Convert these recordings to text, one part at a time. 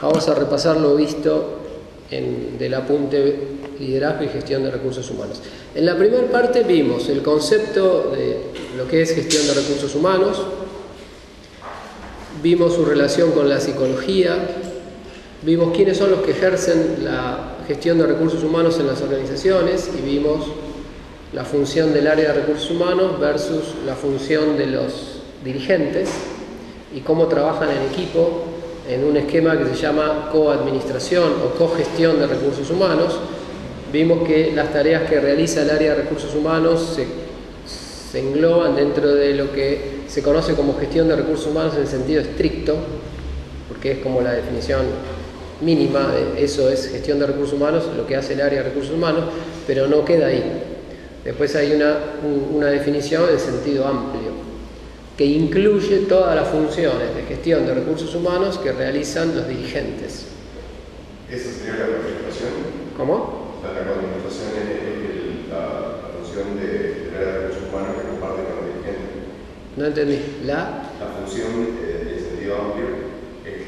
Vamos a repasar lo visto del apunte liderazgo y gestión de recursos humanos. En la primera parte vimos el concepto de lo que es gestión de recursos humanos, vimos su relación con la psicología, vimos quiénes son los que ejercen la gestión de recursos humanos en las organizaciones y vimos la función del área de recursos humanos versus la función de los dirigentes y cómo trabajan en equipo en un esquema que se llama coadministración o cogestión de recursos humanos. Vimos que las tareas que realiza el área de recursos humanos se engloban dentro de lo que se conoce como gestión de recursos humanos en sentido estricto, porque es como la definición mínima de eso es gestión de recursos humanos, lo que hace el área de recursos humanos, pero no queda ahí. Después hay una definición en sentido amplio, que incluye todas las funciones de gestión de recursos humanos que realizan los dirigentes. ¿Esa sería la coadministración? ¿Cómo? La coadministración es la función del área de recursos humanos que comparte con los dirigentes. No entendí. La función en sentido amplio es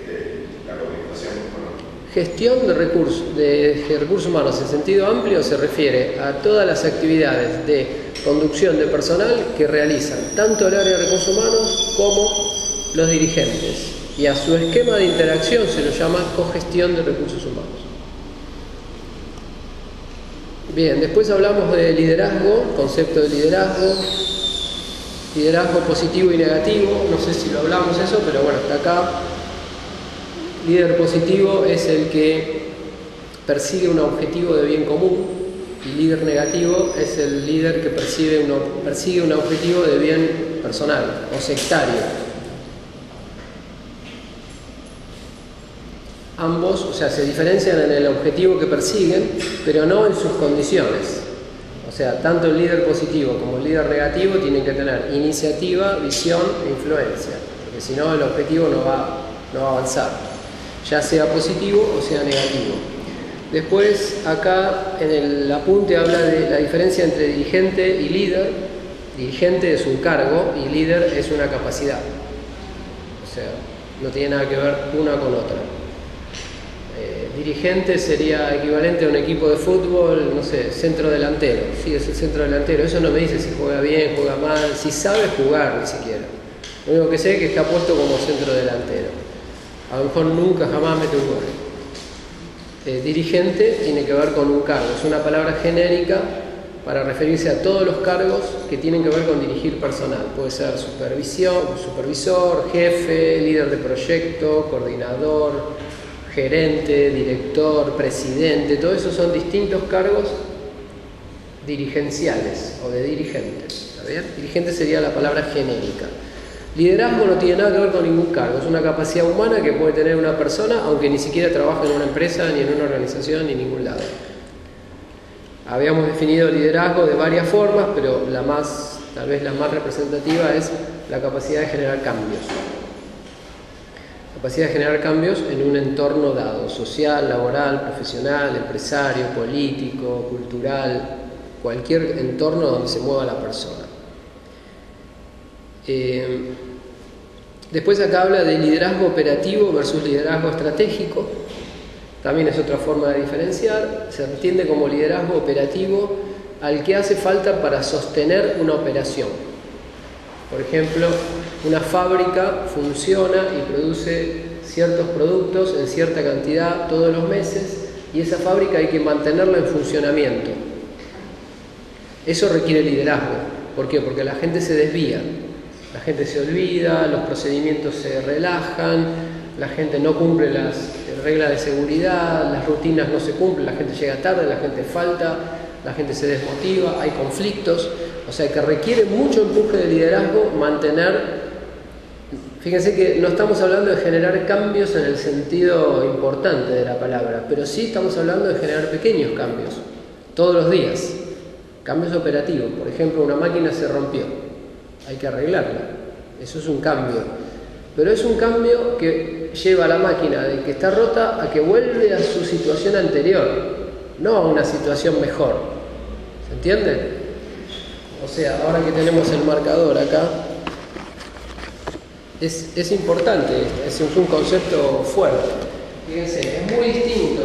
la coadministración, ¿no? Gestión de recursos humanos en sentido amplio se refiere a todas las actividades de conducción de personal que realizan tanto el área de recursos humanos como los dirigentes. Y a su esquema de interacción se lo llama cogestión de recursos humanos. Bien, después hablamos de liderazgo, concepto de liderazgo positivo y negativo. No sé si lo hablamos eso, pero bueno, hasta acá. Líder positivo es el que persigue un objetivo de bien común y líder negativo es el líder que persigue un objetivo de bien personal o sectario. Ambos, o sea, se diferencian en el objetivo que persiguen, pero no en sus condiciones. O sea, tanto el líder positivo como el líder negativo tienen que tener iniciativa, visión e influencia, porque si no el objetivo no va a avanzar, ya sea positivo o sea negativo. Después, acá en el apunte habla de la diferencia entre dirigente y líder. Dirigente es un cargo y líder es una capacidad. O sea, no tiene nada que ver una con otra. Dirigente sería equivalente a un equipo de fútbol, no sé, centro delantero. Sí, es el centro delantero. Eso no me dice si juega bien, juega mal, si sabe jugar ni siquiera. Lo único que sé es que está puesto como centro delantero. A lo mejor nunca jamás mete un gol. Dirigente tiene que ver con un cargo. Es una palabra genérica para referirse a todos los cargos que tienen que ver con dirigir personal. Puede ser supervisor, jefe, líder de proyecto, coordinador, gerente, director, presidente. Todo eso son distintos cargos dirigenciales o de dirigentes. ¿Está bien? Dirigente sería la palabra genérica. Liderazgo no tiene nada que ver con ningún cargo, es una capacidad humana que puede tener una persona, aunque ni siquiera trabaje en una empresa, ni en una organización, ni en ningún lado. Habíamos definido liderazgo de varias formas, pero tal vez la más representativa es la capacidad de generar cambios. Capacidad de generar cambios en un entorno dado, social, laboral, profesional, empresario, político, cultural, cualquier entorno donde se mueva la persona. Después acá habla de liderazgo operativo versus liderazgo estratégico. También es otra forma de diferenciar. Se entiende como liderazgo operativo al que hace falta para sostener una operación. Por ejemplo, una fábrica funciona y produce ciertos productos en cierta cantidad todos los meses y esa fábrica hay que mantenerla en funcionamiento. Eso requiere liderazgo. ¿Por qué? Porque la gente se desvía. La gente se olvida, los procedimientos se relajan, la gente no cumple las reglas de seguridad, las rutinas no se cumplen, la gente llega tarde, la gente falta, la gente se desmotiva, hay conflictos. O sea que requiere mucho empuje de liderazgo mantener. Fíjense que no estamos hablando de generar cambios en el sentido importante de la palabra, pero sí estamos hablando de generar pequeños cambios, todos los días. Cambios operativos. Por ejemplo, una máquina se rompió. Hay que arreglarla. Eso es un cambio. Pero es un cambio que lleva a la máquina de que está rota a que vuelve a su situación anterior, no a una situación mejor. ¿Se entiende? O sea, ahora que tenemos el marcador acá, es importante, es un concepto fuerte. Fíjense, es muy distinto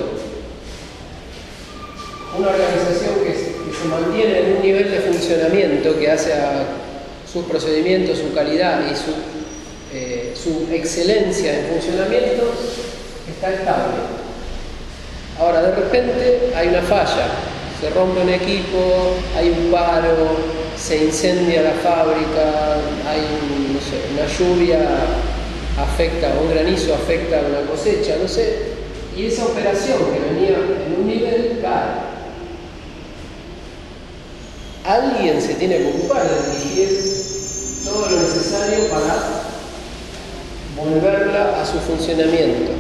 una organización que se mantiene en un nivel de funcionamiento que hace a sus procedimientos, su calidad y su excelencia en funcionamiento está estable. Ahora, de repente hay una falla, se rompe un equipo, hay un paro, se incendia la fábrica, hay no sé, una lluvia afecta, un granizo afecta a una cosecha, no sé, y esa operación que venía en un nivel cae. Alguien se tiene que ocupar de dirigir todo lo necesario para volverla a su funcionamiento.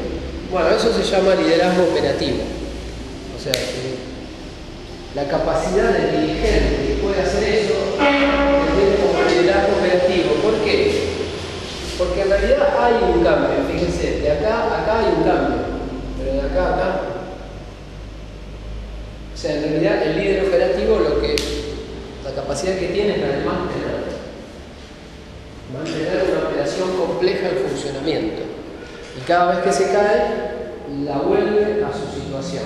Bueno, eso se llama liderazgo operativo. O sea, que la capacidad del dirigente que puede hacer eso se tiene como liderazgo operativo. ¿Por qué? Porque en realidad hay un cambio. Fíjense, de acá a acá hay un cambio, pero de acá a acá. O sea, en realidad el líder operativo la capacidad que tiene es la de mantener una operación compleja en funcionamiento. Y cada vez que se cae, la vuelve a su situación.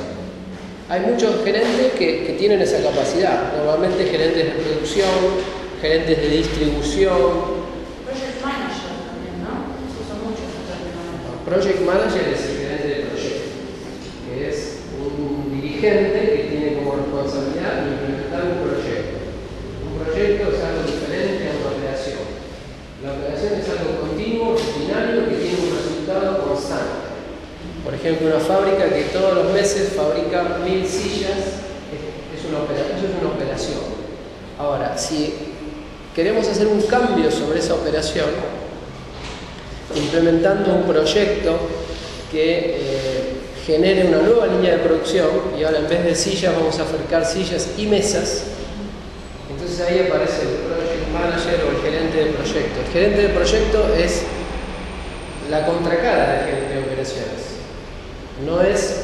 Hay muchos gerentes que tienen esa capacidad. Normalmente gerentes de producción, gerentes de distribución. Project manager también, ¿no? Se usa mucho el project manager. Project manager es el gerente de proyecto, que es un dirigente que tiene como responsabilidad implementar un proyecto. Un proyecto es algo diferente a una operación. La operación es algo continuo, rutinario, que tiene un resultado constante. Por ejemplo, una fábrica que todos los meses fabrica 1000 sillas, eso es una operación. Ahora, si queremos hacer un cambio sobre esa operación, implementando un proyecto que genere una nueva línea de producción, y ahora en vez de sillas vamos a fabricar sillas y mesas, entonces ahí aparece el project manager o el gerente de proyecto. El gerente de proyecto es la contracara del gerente de operaciones. No es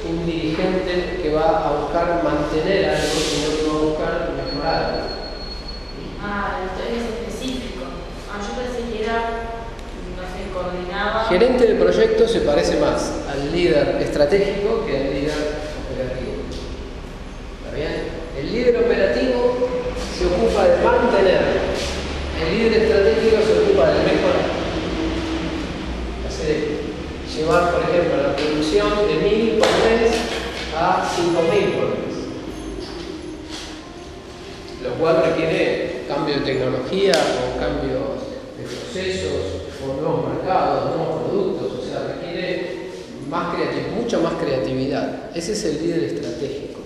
un dirigente que va a buscar mantener algo, sino que va a buscar mejorar algo. Ah, entonces es específico. Yo pensé que era, no sé, coordinaba. Gerente de proyecto se parece más al líder estratégico que al líder operativo. ¿Está bien? El líder operativo se ocupa de mantener. El líder estratégico se ocupa de mejorar. Llevar, por ejemplo, la producción de 1000 por mes a 5000 por mes, lo cual requiere cambio de tecnología o cambios de procesos o nuevos mercados, nuevos productos, o sea, requiere mucha más creatividad. Ese es el líder estratégico,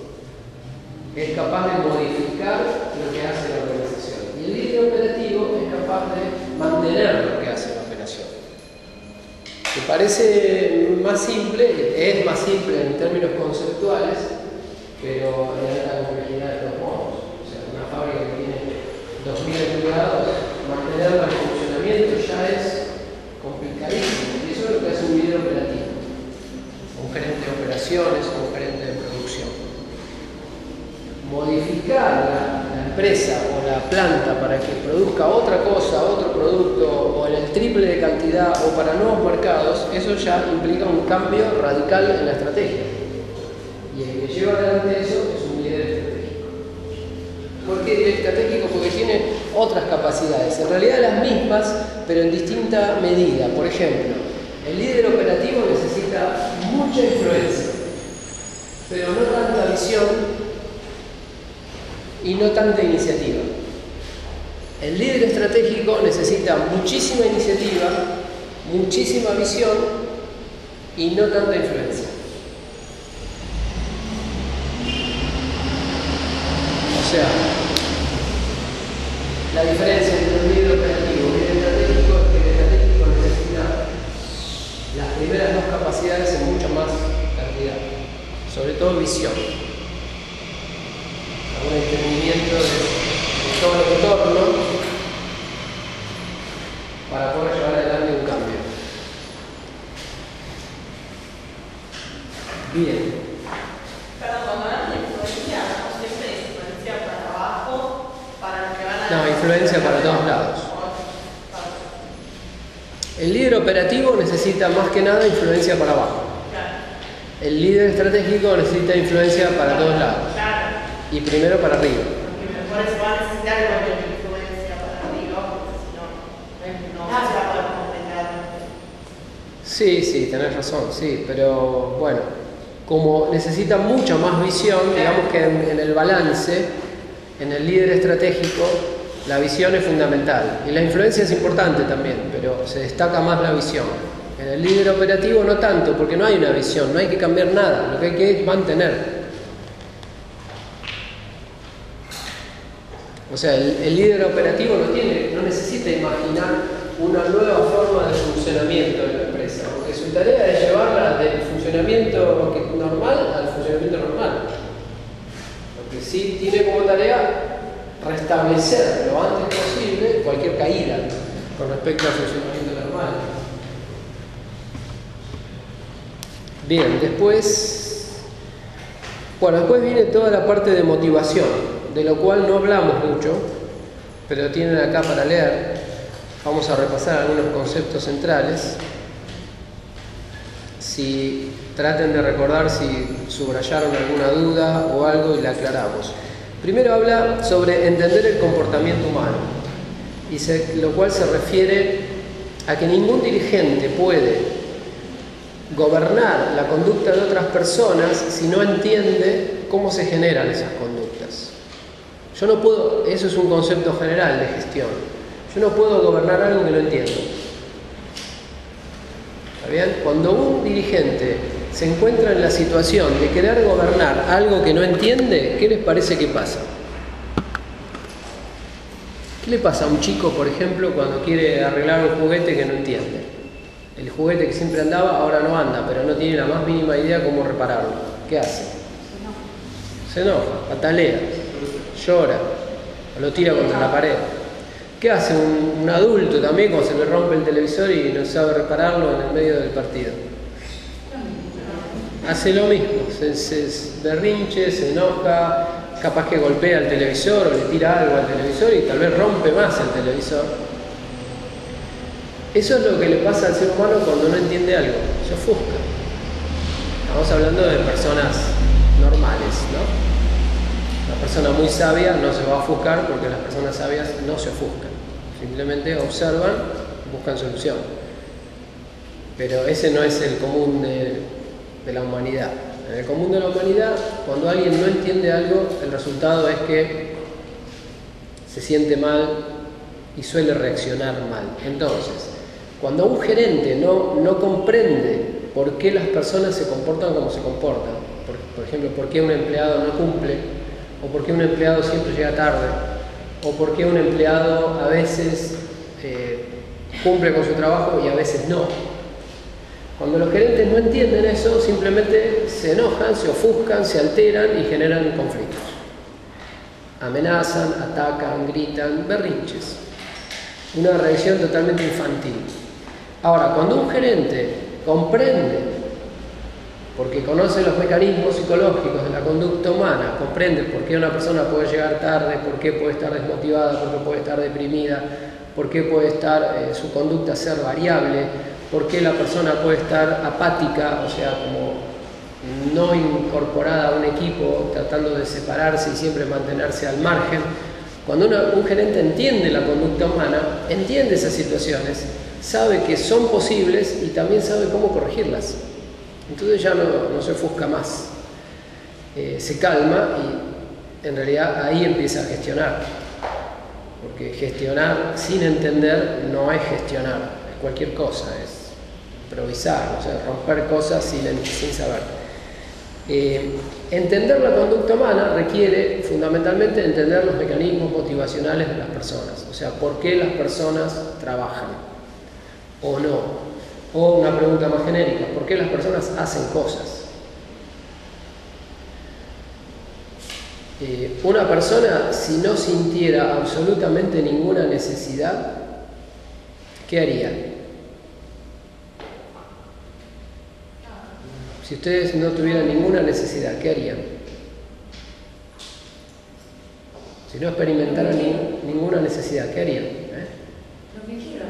es capaz de modificar lo que hace la organización, y el líder operativo es capaz de mantener lo que hace la operación. Me parece más simple, es más simple en términos conceptuales, pero en alta complejidad de todos modos. O sea, una fábrica que tiene 2000 empleados, mantenerla en funcionamiento ya es complicadísimo. Y eso es lo que hace un líder operativo, un gerente de operaciones o un gerente de producción. Modificar la empresa o la planta para que produzca otra cosa, otro producto, o en el triple de cantidad, o para nuevos mercados, eso ya implica un cambio radical en la estrategia. Y el que lleva adelante eso es un líder estratégico. ¿Por qué líder estratégico? Porque tiene otras capacidades, en realidad las mismas, pero en distinta medida. Por ejemplo, el líder operativo necesita mucha influencia, pero no tanta visión y no tanta iniciativa. El líder estratégico necesita muchísima iniciativa, muchísima visión y no tanta influencia. O sea, la diferencia entre un líder operativo y un líder estratégico es que el estratégico necesita las primeras dos capacidades en mucha más cantidad, sobre todo visión. Un entendimiento de todo el entorno para poder llevar adelante un cambio. Bien. Perdón, cuando hablamos de influencia, ¿no siempre es influencia para abajo, para los que van a... No, influencia para todos lados. El líder operativo necesita más que nada influencia para abajo. Claro. El líder estratégico necesita influencia para todos lados. Claro. Y primero para arriba. Porque por eso va a necesitar igual influencia para arriba, porque si no, no se va a poder completar. Sí, sí, tenés razón, sí, pero bueno, como necesita mucha más visión, digamos que en el balance, en el líder estratégico, la visión es fundamental. Y la influencia es importante también, pero se destaca más la visión. En el líder operativo no tanto, porque no hay una visión, no hay que cambiar nada, lo que hay que es mantener. O sea, el líder operativo no necesita imaginar una nueva forma de funcionamiento de la empresa, porque su tarea es llevarla del funcionamiento normal al funcionamiento normal. Lo que sí tiene como tarea restablecer lo antes posible cualquier caída con respecto al funcionamiento normal. Bien, después viene toda la parte de motivación, de lo cual no hablamos mucho, pero tienen acá para leer. Vamos a repasar algunos conceptos centrales. Si traten de recordar si subrayaron alguna duda o algo y la aclaramos. Primero habla sobre entender el comportamiento humano, lo cual se refiere a que ningún dirigente puede gobernar la conducta de otras personas si no entiende cómo se generan esas conductas. Yo no puedo, eso es un concepto general de gestión, yo no puedo gobernar algo que no entiendo. ¿Está bien? Cuando un dirigente se encuentra en la situación de querer gobernar algo que no entiende, ¿qué les parece que pasa? ¿Qué le pasa a un chico, por ejemplo, cuando quiere arreglar un juguete que no entiende? El juguete que siempre andaba, ahora no anda, pero no tiene la más mínima idea cómo repararlo. ¿Qué hace? Se enoja, patalea, llora, o lo tira contra la pared. ¿Qué hace un adulto también cuando se le rompe el televisor y no sabe repararlo en el medio del partido? Hace lo mismo, se berrinche, se enoja, capaz que golpea el televisor o le tira algo al televisor y tal vez rompe más el televisor. Eso es lo que le pasa al ser humano cuando no entiende algo, se ofusca. Estamos hablando de personas normales, ¿no? La persona muy sabia no se va a ofuscar porque las personas sabias no se ofuscan. Simplemente observan, buscan solución. Pero ese no es el común de la humanidad. En el común de la humanidad, cuando alguien no entiende algo, el resultado es que se siente mal y suele reaccionar mal. Entonces, cuando un gerente no comprende por qué las personas se comportan como se comportan, por ejemplo, por qué un empleado no cumple, o por qué un empleado siempre llega tarde, o por qué un empleado a veces cumple con su trabajo y a veces no. Cuando los gerentes no entienden eso, simplemente se enojan, se ofuscan, se alteran y generan conflictos. Amenazan, atacan, gritan, berrinches. Una reacción totalmente infantil. Ahora, cuando un gerente comprende, porque conoce los mecanismos psicológicos de la conducta humana, comprende por qué una persona puede llegar tarde, por qué puede estar desmotivada, por qué puede estar deprimida, por qué puede estar su conducta ser variable, por qué la persona puede estar apática, o sea, como no incorporada a un equipo, tratando de separarse y siempre mantenerse al margen. Cuando un gerente entiende la conducta humana, entiende esas situaciones, sabe que son posibles y también sabe cómo corregirlas. Entonces ya no se ofusca más, se calma y en realidad ahí empieza a gestionar. Porque gestionar sin entender no es gestionar, es cualquier cosa, es improvisar, o sea, romper cosas sin saber. Entender la conducta humana requiere fundamentalmente entender los mecanismos motivacionales de las personas, o sea, por qué las personas trabajan o no. O una pregunta más genérica, ¿por qué las personas hacen cosas? Una persona, si no sintiera absolutamente ninguna necesidad, ¿qué haría? Si ustedes no tuvieran ninguna necesidad, ¿qué harían? Si no experimentaran ninguna necesidad, ¿qué harían? Lo que quiero.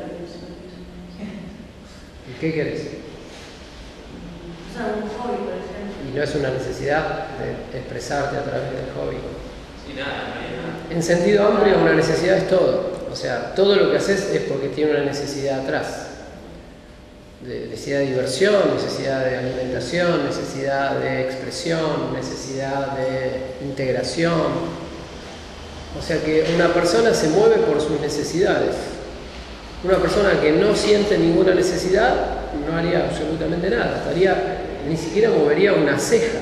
¿Y qué querés? O sea, un hobby, por ejemplo. y no es una necesidad de expresarte a través del hobby. Sí, nada. En sentido amplio, una necesidad es todo. O sea, todo lo que haces es porque tiene una necesidad atrás. Necesidad de diversión, necesidad de alimentación, necesidad de expresión, necesidad de integración. O sea que una persona se mueve por sus necesidades. Una persona que no siente ninguna necesidad no haría absolutamente nada, ni siquiera movería una ceja,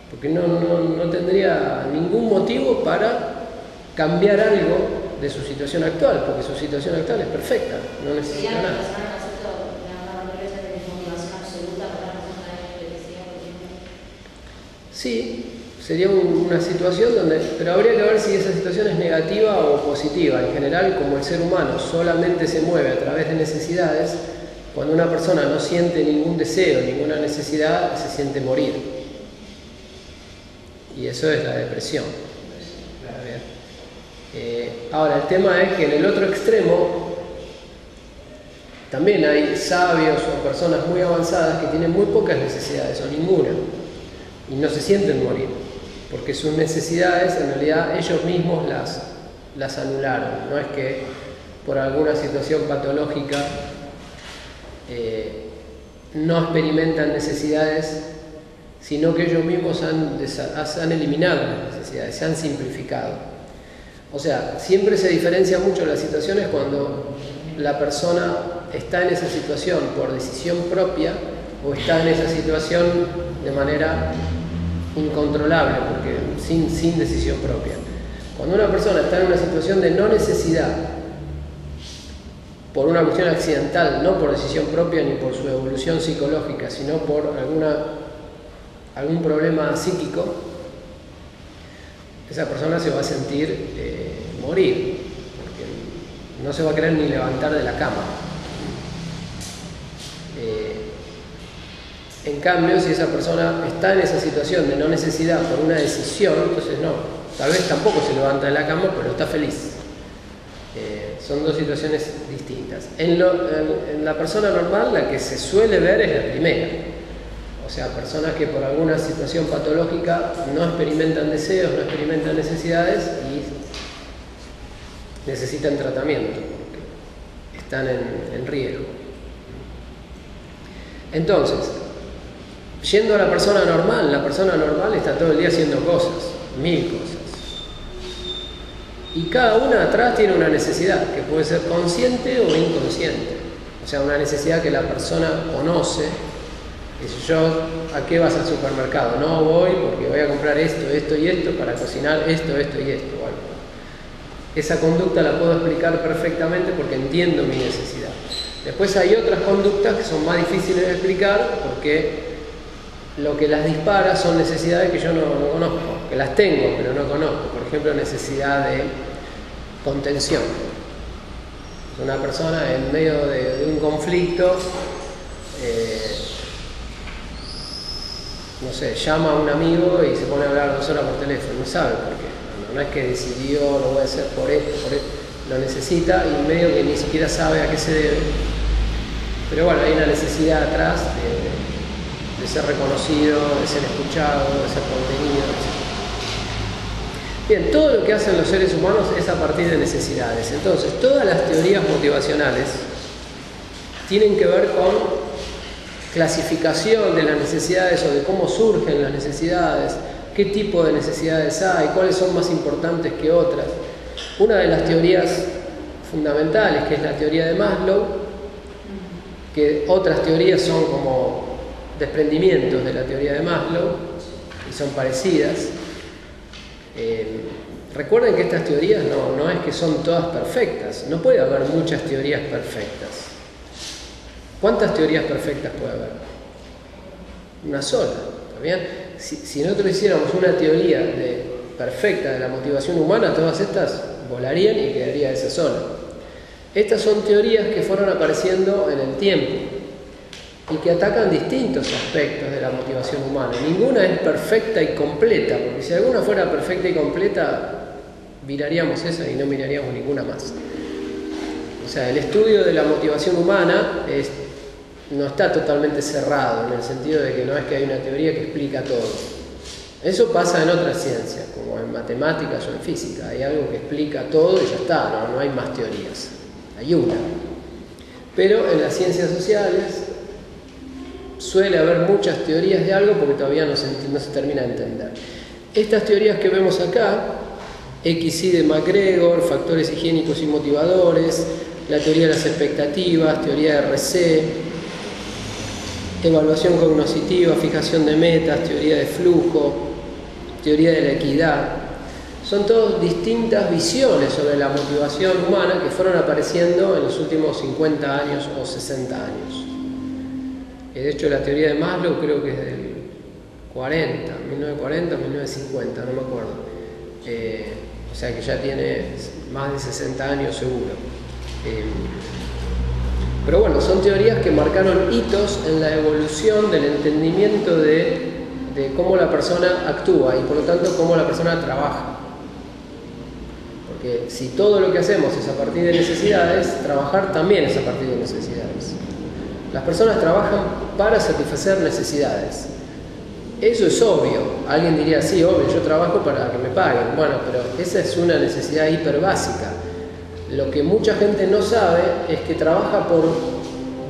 porque no tendría ningún motivo para cambiar algo de su situación actual, porque su situación actual es perfecta, no necesita nada. Sí, sería una situación donde, pero habría que ver si esa situación es negativa o positiva. En general, como el ser humano solamente se mueve a través de necesidades, cuando una persona no siente ningún deseo, ninguna necesidad, se siente morir. Y eso es la depresión. Ahora, el tema es que en el otro extremo también hay sabios o personas muy avanzadas que tienen muy pocas necesidades o ninguna y no se sienten morir, porque sus necesidades en realidad ellos mismos las anularon. No es que por alguna situación patológica no experimentan necesidades, sino que ellos mismos han eliminado las necesidades, se han simplificado. O sea, siempre se diferencia mucho las situaciones cuando la persona está en esa situación por decisión propia o está en esa situación de manera incontrolable, porque sin decisión propia. Cuando una persona está en una situación de no necesidad, por una cuestión accidental, no por decisión propia ni por su evolución psicológica, sino por algún problema psíquico, esa persona se va a sentir morir, porque no se va a querer ni levantar de la cama. En cambio, si esa persona está en esa situación de no necesidad por una decisión, entonces no, tal vez tampoco se levanta de la cama, pero está feliz. Son dos situaciones distintas. En la persona normal, la que se suele ver es la primera. O sea, personas que por alguna situación patológica no experimentan deseos, no experimentan necesidades y necesitan tratamiento, porque están en riesgo. Entonces, yendo a la persona normal está todo el día haciendo cosas, 1000 cosas. Y cada una atrás tiene una necesidad, que puede ser consciente o inconsciente. O sea, una necesidad que la persona conoce. Dice, yo, ¿a qué vas al supermercado? No voy porque voy a comprar esto, esto y esto para cocinar esto, esto y esto. Bueno, esa conducta la puedo explicar perfectamente porque entiendo mi necesidad. Después hay otras conductas que son más difíciles de explicar porque lo que las dispara son necesidades que yo no conozco, que las tengo pero no conozco. Por ejemplo, necesidad de contención. Una persona en medio de un conflicto, no sé, llama a un amigo y se pone a hablar 2 horas por teléfono, no sabe por qué. No es que decidió, lo voy a hacer por esto, lo necesita y medio que ni siquiera sabe a qué se debe. Pero bueno, hay una necesidad atrás de ser reconocido, de ser escuchado, de ser contenido, etc. Bien, todo lo que hacen los seres humanos es a partir de necesidades. Entonces, todas las teorías motivacionales tienen que ver con clasificación de las necesidades o de cómo surgen las necesidades, qué tipo de necesidades hay, cuáles son más importantes que otras. Una de las teorías fundamentales, que es la teoría de Maslow, que otras teorías son como desprendimientos de la teoría de Maslow y son parecidas. Recuerden que estas teorías no es que son todas perfectas, no puede haber muchas teorías perfectas. ¿Cuántas teorías perfectas puede haber? Una sola, ¿está bien? Si nosotros hiciéramos una teoría perfecta de la motivación humana, todas estas volarían y quedaría esa sola. Estas son teorías que fueron apareciendo en el tiempo y que atacan distintos aspectos de la motivación humana. Ninguna es perfecta y completa, porque si alguna fuera perfecta y completa, miraríamos esa y no miraríamos ninguna más. O sea, el estudio de la motivación humana es no está totalmente cerrado, en el sentido de que no es que hay una teoría que explica todo. Eso pasa en otras ciencias, como en matemáticas o en física. Hay algo que explica todo y ya está, no hay más teorías. Hay una. Pero en las ciencias sociales suele haber muchas teorías de algo porque todavía no se termina de entender. Estas teorías que vemos acá, XY de McGregor, factores higiénicos y motivadores, la teoría de las expectativas, teoría de RC, evaluación cognoscitiva, fijación de metas, teoría de flujo, teoría de la equidad, son todas distintas visiones sobre la motivación humana que fueron apareciendo en los últimos 50 años o 60 años. De hecho, la teoría de Maslow creo que es del 1940, 1950, no me acuerdo. O sea que ya tiene más de 60 años seguro. Pero bueno, son teorías que marcaron hitos en la evolución del entendimiento de cómo la persona actúa y por lo tanto cómo la persona trabaja. Porque si todo lo que hacemos es a partir de necesidades, trabajar también es a partir de necesidades. Las personas trabajan para satisfacer necesidades. Eso es obvio. Alguien diría, sí, obvio, yo trabajo para que me paguen. Bueno, pero esa es una necesidad hiperbásica. Lo que mucha gente no sabe es que trabaja por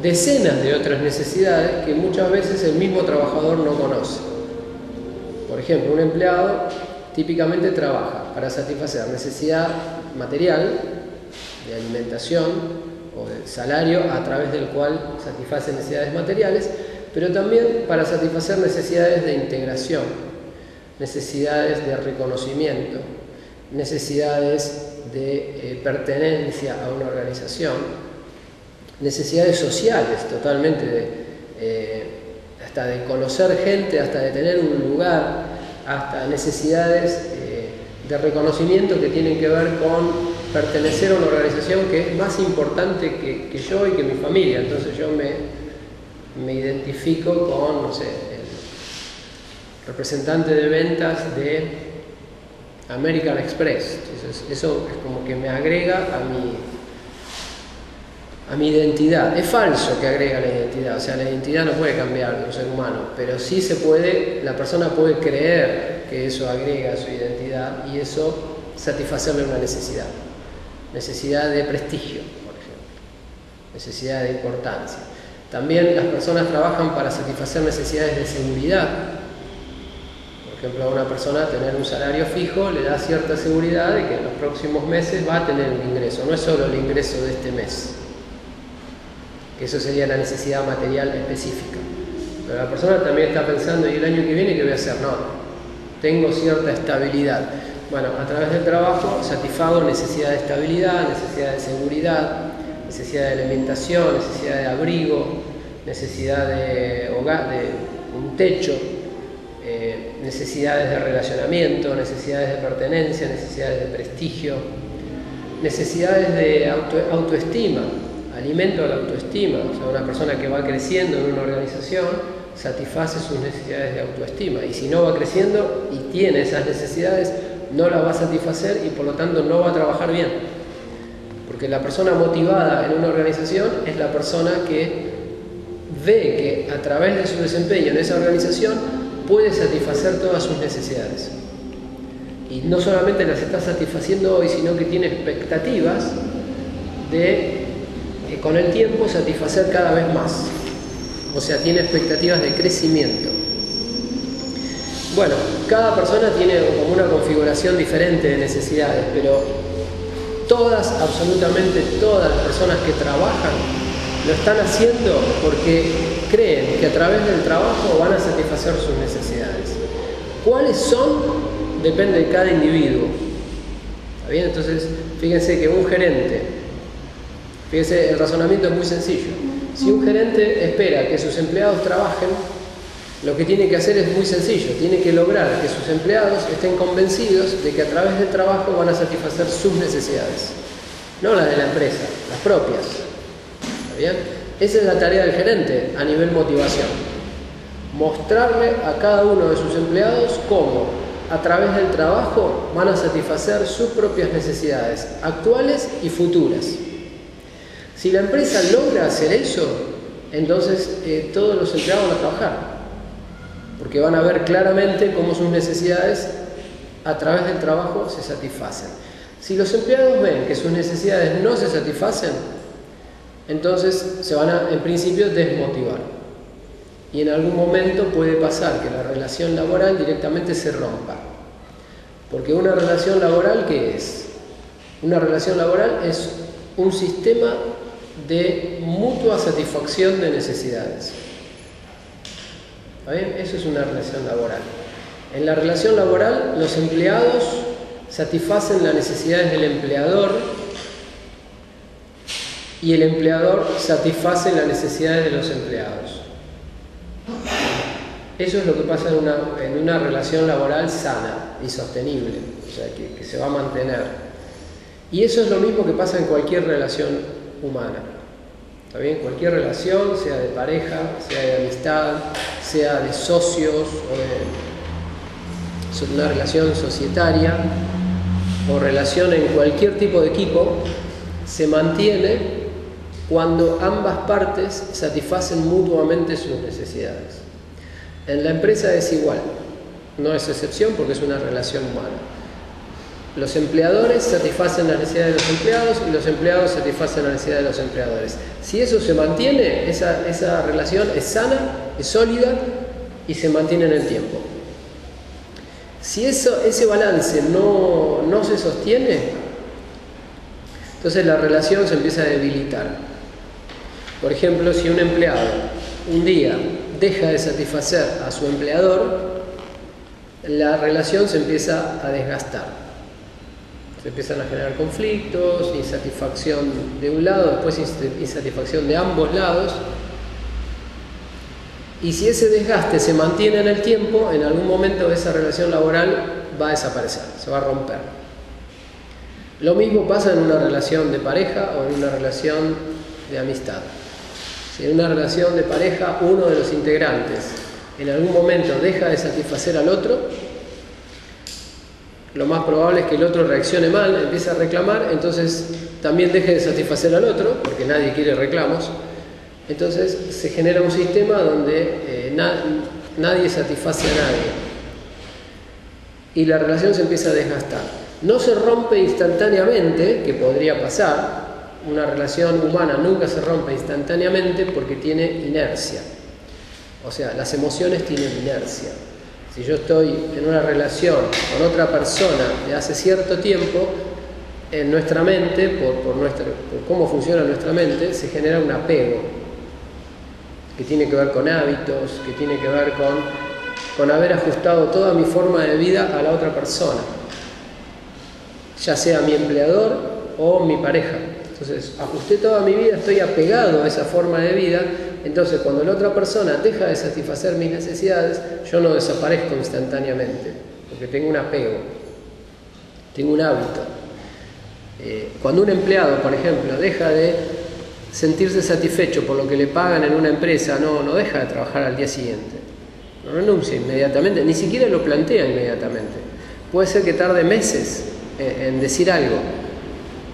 decenas de otras necesidades que muchas veces el mismo trabajador no conoce. Por ejemplo, un empleado típicamente trabaja para satisfacer necesidad material, de alimentación o de salario a través del cual satisface necesidades materiales, pero también para satisfacer necesidades de integración, necesidades de reconocimiento, necesidades de pertenencia a una organización, necesidades sociales totalmente, hasta de conocer gente, hasta de tener un lugar, hasta necesidades de reconocimiento que tienen que ver con pertenecer a una organización que es más importante que yo y que mi familia. Entonces yo me identifico con, no sé, el representante de ventas de American Express. Entonces eso es como que me agrega a mi identidad. Es falso que agrega la identidad, o sea, la identidad no puede cambiar de un ser humano, pero sí se puede, la persona puede creer que eso agrega a su identidad y eso satisfacerle una necesidad. Necesidad de prestigio, por ejemplo, necesidad de importancia. También las personas trabajan para satisfacer necesidades de seguridad. Por ejemplo, a una persona tener un salario fijo le da cierta seguridad de que en los próximos meses va a tener un ingreso, no es solo el ingreso de este mes. Eso sería la necesidad material específica. Pero la persona también está pensando, ¿y el año que viene qué voy a hacer? No, tengo cierta estabilidad. Bueno, a través del trabajo satisfago necesidad de estabilidad, necesidad de seguridad, necesidad de alimentación, necesidad de abrigo, necesidad de hogar, de un techo, necesidades de relacionamiento, necesidades de pertenencia, necesidades de prestigio, necesidades de autoestima. Alimento a la autoestima, o sea, una persona que va creciendo en una organización satisface sus necesidades de autoestima y si no va creciendo y tiene esas necesidades no las va a satisfacer y por lo tanto no va a trabajar bien, porque la persona motivada en una organización es la persona que ve que a través de su desempeño en esa organización puede satisfacer todas sus necesidades y no solamente las está satisfaciendo hoy, sino que tiene expectativas de con el tiempo satisfacer cada vez más, o sea, tiene expectativas de crecimiento. Bueno, cada persona tiene como una configuración diferente de necesidades, pero todas, absolutamente todas las personas que trabajan lo están haciendo porque creen que a través del trabajo van a satisfacer sus necesidades. ¿Cuáles son? Depende de cada individuo. ¿Está bien? Entonces, fíjense que un gerente, fíjense, el razonamiento es muy sencillo. Si un gerente espera que sus empleados trabajen, lo que tiene que hacer es muy sencillo. Tiene que lograr que sus empleados estén convencidos de que a través del trabajo van a satisfacer sus necesidades, no las de la empresa, las propias. ¿Está bien? Esa es la tarea del gerente a nivel motivación. Mostrarle a cada uno de sus empleados cómo a través del trabajo van a satisfacer sus propias necesidades actuales y futuras. Si la empresa logra hacer eso, entonces todos los empleados van a trabajar, porque van a ver claramente cómo sus necesidades a través del trabajo se satisfacen. Si los empleados ven que sus necesidades no se satisfacen, entonces se van a, en principio, desmotivar. Y en algún momento puede pasar que la relación laboral directamente se rompa. Porque una relación laboral, ¿qué es? Una relación laboral es un sistema de mutua satisfacción de necesidades. ¿Está bien? Eso es una relación laboral. En la relación laboral, los empleados satisfacen las necesidades del empleador y el empleador satisface las necesidades de los empleados. Eso es lo que pasa en una relación laboral sana y sostenible, o sea, que se va a mantener. Y eso es lo mismo que pasa en cualquier relación humana. ¿Está bien? Cualquier relación, sea de pareja, sea de amistad, sea de socios, o de una relación societaria, o relación en cualquier tipo de equipo, se mantiene cuando ambas partes satisfacen mutuamente sus necesidades. En la empresa es igual, no es excepción porque es una relación humana. Los empleadores satisfacen las necesidades de los empleados y los empleados satisfacen las necesidades de los empleadores. Si eso se mantiene, esa relación es sana, es sólida y se mantiene en el tiempo. Si ese balance no se sostiene, entonces la relación se empieza a debilitar. Por ejemplo, si un empleado un día deja de satisfacer a su empleador, la relación se empieza a desgastar. Se empiezan a generar conflictos, insatisfacción de un lado, después insatisfacción de ambos lados. Y si ese desgaste se mantiene en el tiempo, en algún momento esa relación laboral va a desaparecer, se va a romper. Lo mismo pasa en una relación de pareja o en una relación de amistad. Si en una relación de pareja uno de los integrantes en algún momento deja de satisfacer al otro, lo más probable es que el otro reaccione mal, empiece a reclamar, entonces también deje de satisfacer al otro, porque nadie quiere reclamos. Entonces se genera un sistema donde nadie satisface a nadie y la relación se empieza a desgastar. No se rompe instantáneamente, que podría pasar. Una relación humana nunca se rompe instantáneamente porque tiene inercia. O sea, las emociones tienen inercia. Si yo estoy en una relación con otra persona de hace cierto tiempo, en nuestra mente, por cómo funciona nuestra mente, se genera un apego que tiene que ver con hábitos, que tiene que ver con haber ajustado toda mi forma de vida a la otra persona, ya sea mi empleador o mi pareja. Entonces, ajusté toda mi vida, estoy apegado a esa forma de vida. Entonces, cuando la otra persona deja de satisfacer mis necesidades, yo no desaparezco instantáneamente, porque tengo un apego, tengo un hábito. Cuando un empleado, por ejemplo, deja de sentirse satisfecho por lo que le pagan en una empresa, no deja de trabajar al día siguiente, no renuncia inmediatamente, ni siquiera lo plantea inmediatamente. Puede ser que tarde meses en decir algo,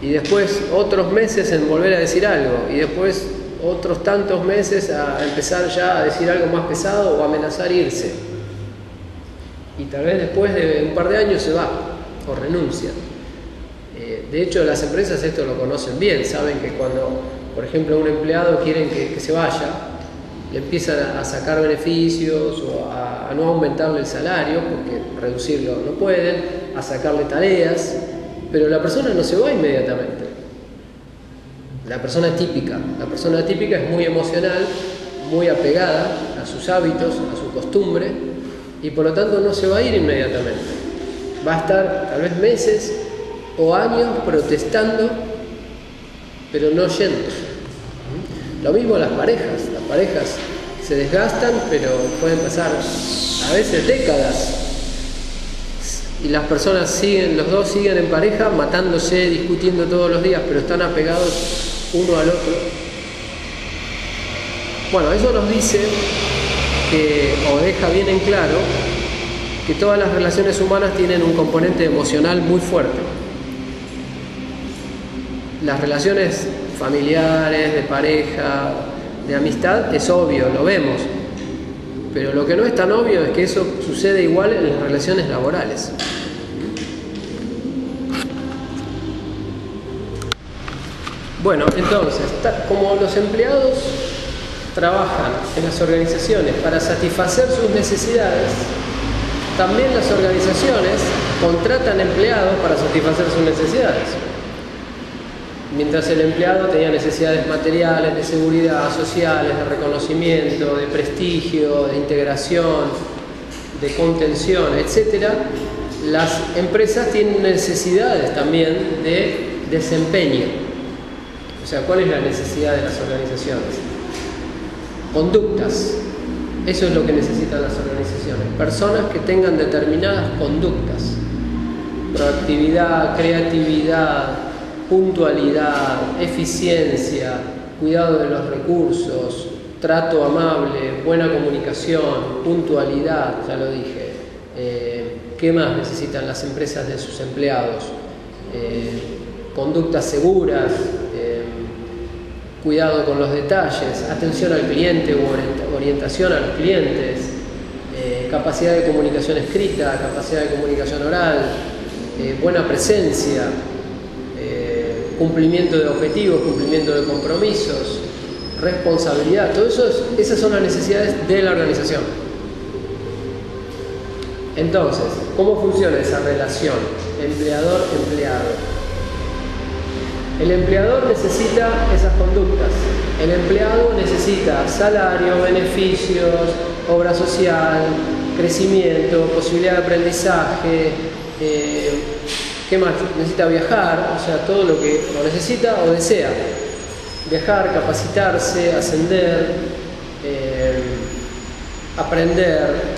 y después otros meses en volver a decir algo, y después otros tantos meses a empezar ya a decir algo más pesado o amenazar irse. Y tal vez después de un par de años se va o renuncia. De hecho, las empresas esto lo conocen bien, saben que cuando, por ejemplo, un empleado quieren que se vaya, le empiezan a sacar beneficios o a no aumentarle el salario, porque reducirlo no pueden, a sacarle tareas, pero la persona no se va inmediatamente. La persona típica es muy emocional, muy apegada a sus hábitos, a su costumbre, y por lo tanto no se va a ir inmediatamente. Va a estar tal vez meses o años protestando, pero no yendo. Lo mismo las parejas se desgastan, pero pueden pasar a veces décadas y las personas los dos siguen en pareja matándose, discutiendo todos los días, pero están apegados uno al otro. Bueno, eso nos dice o deja bien en claro que todas las relaciones humanas tienen un componente emocional muy fuerte. Las relaciones familiares, de pareja, de amistad es obvio, lo vemos. Pero lo que no es tan obvio es que eso sucede igual en las relaciones laborales. Bueno, entonces, como los empleados trabajan en las organizaciones para satisfacer sus necesidades, también las organizaciones contratan empleados para satisfacer sus necesidades. Mientras el empleado tenía necesidades materiales, de seguridad, sociales, de reconocimiento, de prestigio, de integración, de contención, etc., las empresas tienen necesidades también de desempeño. O sea, ¿cuál es la necesidad de las organizaciones? Conductas. Eso es lo que necesitan las organizaciones. Personas que tengan determinadas conductas. Proactividad, creatividad, puntualidad, eficiencia, cuidado de los recursos, trato amable, buena comunicación, puntualidad, ya lo dije. ¿Qué más necesitan las empresas de sus empleados? Conductas seguras, cuidado con los detalles, atención al cliente o orientación a los clientes, capacidad de comunicación escrita, capacidad de comunicación oral, buena presencia, cumplimiento de objetivos, cumplimiento de compromisos, responsabilidad. Todo eso esas son las necesidades de la organización. Entonces, ¿cómo funciona esa relación empleador-empleado? El empleador necesita esas conductas. El empleado necesita salario, beneficios, obra social, crecimiento, posibilidad de aprendizaje. ¿Qué más? Necesita viajar, o sea, todo lo que lo necesita o desea. Viajar, capacitarse, ascender, aprender.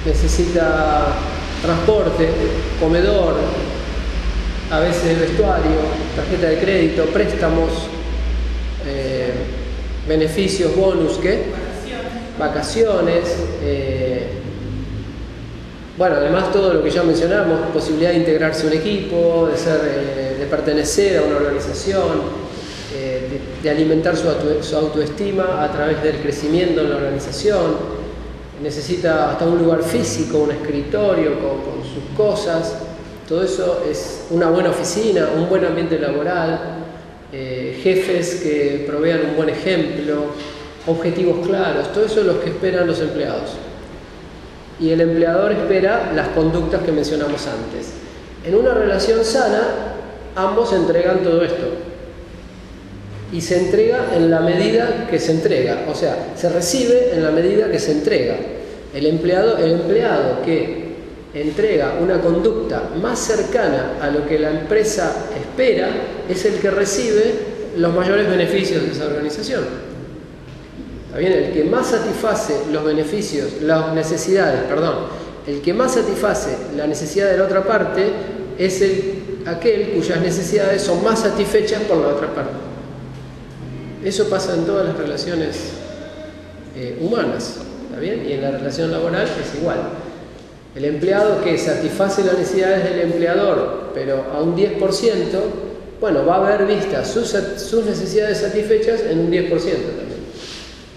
Necesita transporte, comedor, a veces vestuario, tarjeta de crédito, préstamos, beneficios, bonus, ¿qué? Vacaciones. Bueno, además todo lo que ya mencionamos, posibilidad de integrarse a un equipo, de pertenecer a una organización, de alimentar su autoestima a través del crecimiento en la organización. Necesita hasta un lugar físico, un escritorio con sus cosas. Todo eso es una buena oficina, un buen ambiente laboral, jefes que provean un buen ejemplo, objetivos claros. Todo eso es lo que esperan los empleados. Y el empleador espera las conductas que mencionamos antes. En una relación sana, ambos entregan todo esto. Y se entrega en la medida que se entrega. O sea, se recibe en la medida que se entrega. El empleado que entrega una conducta más cercana a lo que la empresa espera es el que recibe los mayores beneficios de esa organización. ¿Está bien? El que más satisface los beneficios, las necesidades, el que más satisface la necesidad de la otra parte es aquel cuyas necesidades son más satisfechas por la otra parte. Eso pasa en todas las relaciones humanas, ¿está bien? Y en la relación laboral es igual. El empleado que satisface las necesidades del empleador, pero a un 10%, bueno, va a ver vistas sus necesidades satisfechas en un 10% también,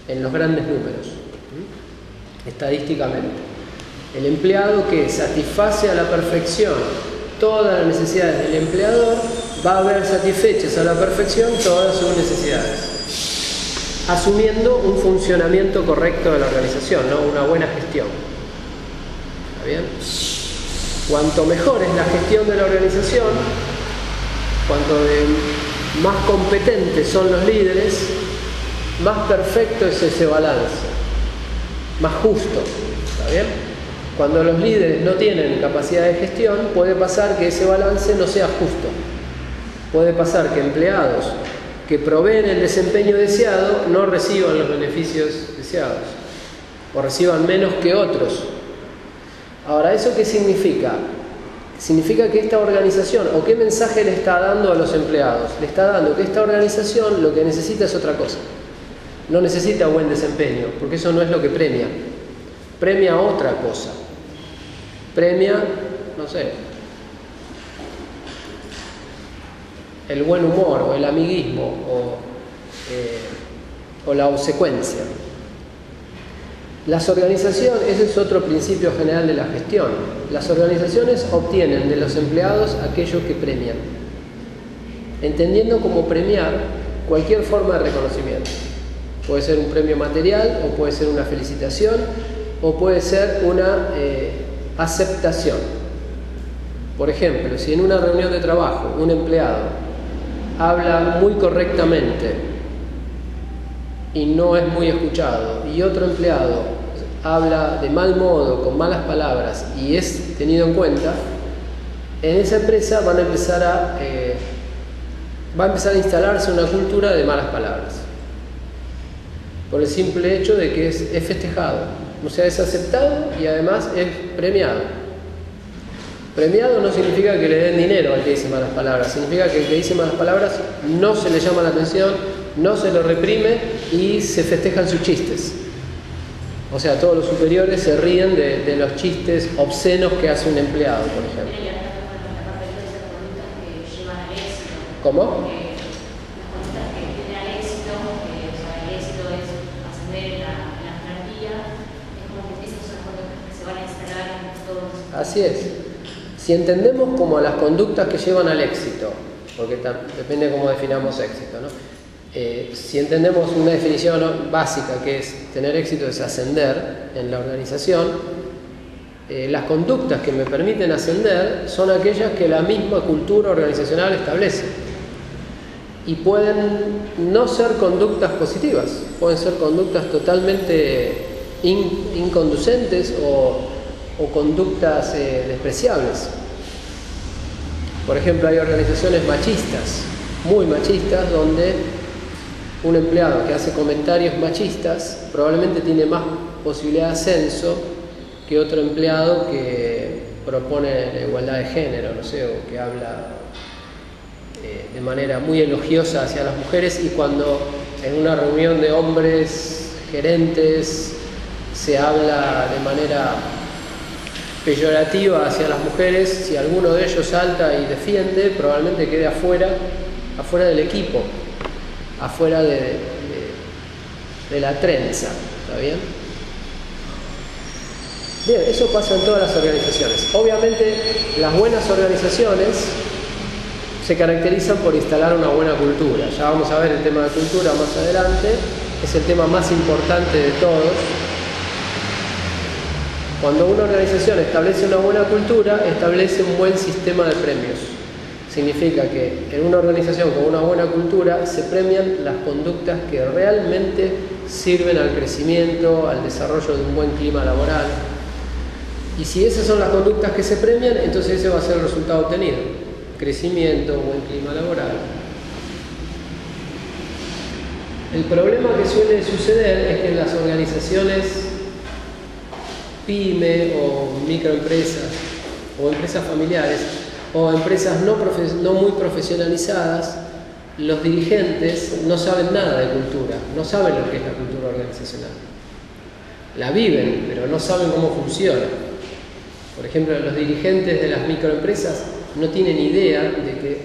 en los grandes números, estadísticamente. El empleado que satisface a la perfección todas las necesidades del empleador, va a ver satisfechas a la perfección todas sus necesidades, asumiendo un funcionamiento correcto de la organización, ¿no? Una buena gestión. ¿Está bien? Cuanto mejor es la gestión de la organización, cuanto más competentes son los líderes, más perfecto es ese balance, más justo. ¿Está bien? Cuando los líderes no tienen capacidad de gestión, puede pasar que ese balance no sea justo. Puede pasar que empleados que proveen el desempeño deseado no reciban los beneficios deseados o reciban menos que otros. Ahora, ¿eso qué significa? Significa que esta organización, o qué mensaje le está dando a los empleados. Le está dando que esta organización lo que necesita es otra cosa. No necesita buen desempeño, porque eso no es lo que premia. Premia otra cosa. Premia, no sé, el buen humor o el amiguismo o o la obsecuencia. Las organizaciones, ese es otro principio general de la gestión. Las organizaciones obtienen de los empleados aquello que premian, entendiendo como premiar cualquier forma de reconocimiento. Puede ser un premio material, o puede ser una felicitación, o puede ser una aceptación. Por ejemplo, si en una reunión de trabajo un empleado habla muy correctamente y no es muy escuchado, y otro empleado habla de mal modo, con malas palabras, y es tenido en cuenta, en esa empresa va a empezar a instalarse una cultura de malas palabras, por el simple hecho de que es festejado, o sea, es aceptado y además es premiado. Premiado no significa que le den dinero al que dice malas palabras, significa que el que dice malas palabras no se le llama la atención, no se lo reprime y se festejan sus chistes. O sea, todos los superiores se ríen de los chistes obscenos que hace un empleado, por ejemplo. ¿Cómo? Las conductas que tienen al éxito, o sea, el éxito es ascender en la jerarquía, es como que esas son las conductas que se van a instalar en todos. Así es. Si entendemos como las conductas que llevan al éxito, porque depende de cómo definamos éxito, ¿no? Si entendemos una definición básica que es tener éxito es ascender en la organización, las conductas que me permiten ascender son aquellas que la misma cultura organizacional establece. Y pueden no ser conductas positivas, pueden ser conductas totalmente inconducentes o conductas despreciables. Por ejemplo, hay organizaciones machistas, muy machistas, donde un empleado que hace comentarios machistas probablemente tiene más posibilidad de ascenso que otro empleado que propone la igualdad de género, no sé, o que habla de manera muy elogiosa hacia las mujeres, y cuando en una reunión de hombres gerentes se habla de manera peyorativa hacia las mujeres, si alguno de ellos salta y defiende, probablemente quede afuera del equipo, afuera de la trenza. ¿Está bien? Bien, eso pasa en todas las organizaciones. Obviamente, las buenas organizaciones se caracterizan por instalar una buena cultura. Ya vamos a ver el tema de cultura más adelante, es el tema más importante de todos. Cuando una organización establece una buena cultura, establece un buen sistema de premios. Significa que en una organización con una buena cultura se premian las conductas que realmente sirven al crecimiento, al desarrollo de un buen clima laboral. Y si esas son las conductas que se premian, entonces ese va a ser el resultado obtenido. Crecimiento, buen clima laboral. El problema que suele suceder es que en las organizaciones pyme o microempresas o empresas familiares o empresas no muy profesionalizadas, los dirigentes no saben nada de cultura, no saben lo que es la cultura organizacional. La viven, pero no saben cómo funciona. Por ejemplo, los dirigentes de las microempresas no tienen idea de que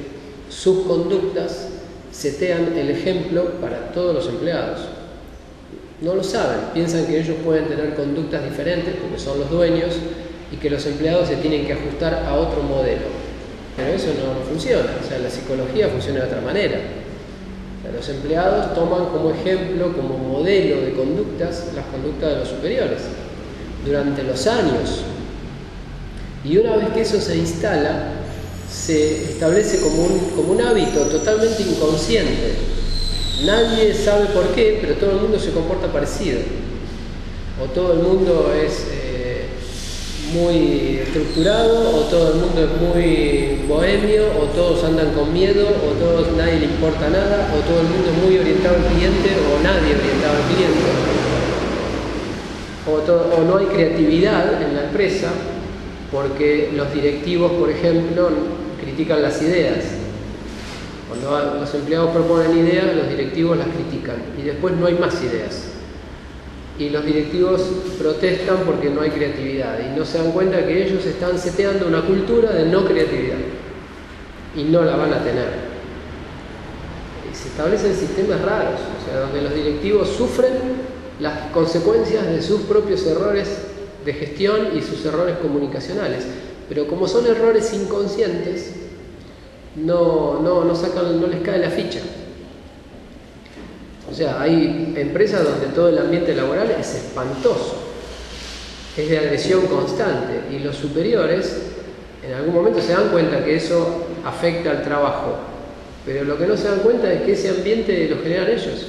sus conductas setean el ejemplo para todos los empleados. No lo saben, piensan que ellos pueden tener conductas diferentes porque son los dueños y que los empleados se tienen que ajustar a otro modelo. Pero eso no funciona, o sea, la psicología funciona de otra manera. O sea, los empleados toman como ejemplo, como modelo de conductas, las conductas de los superiores durante los años. Y una vez que eso se instala, se establece como un hábito totalmente inconsciente. Nadie sabe por qué, pero todo el mundo se comporta parecido. O todo el mundo es muy estructurado, o todo el mundo es muy bohemio, o todos andan con miedo, o nadie le importa nada, o todo el mundo es muy orientado al cliente, o nadie orientado al cliente. O no hay creatividad en la empresa, porque los directivos, por ejemplo, critican las ideas. Cuando los empleados proponen ideas, los directivos las critican y después no hay más ideas. Y los directivos protestan porque no hay creatividad y no se dan cuenta que ellos están seteando una cultura de no creatividad y no la van a tener. se establecen sistemas raros, o sea, donde los directivos sufren las consecuencias de sus propios errores de gestión y sus errores comunicacionales. Pero como son errores inconscientes, no les cae la ficha. O sea, hay empresas donde todo el ambiente laboral es espantoso, es de agresión constante, y los superiores en algún momento se dan cuenta que eso afecta al trabajo, pero lo que no se dan cuenta es que ese ambiente lo generan ellos.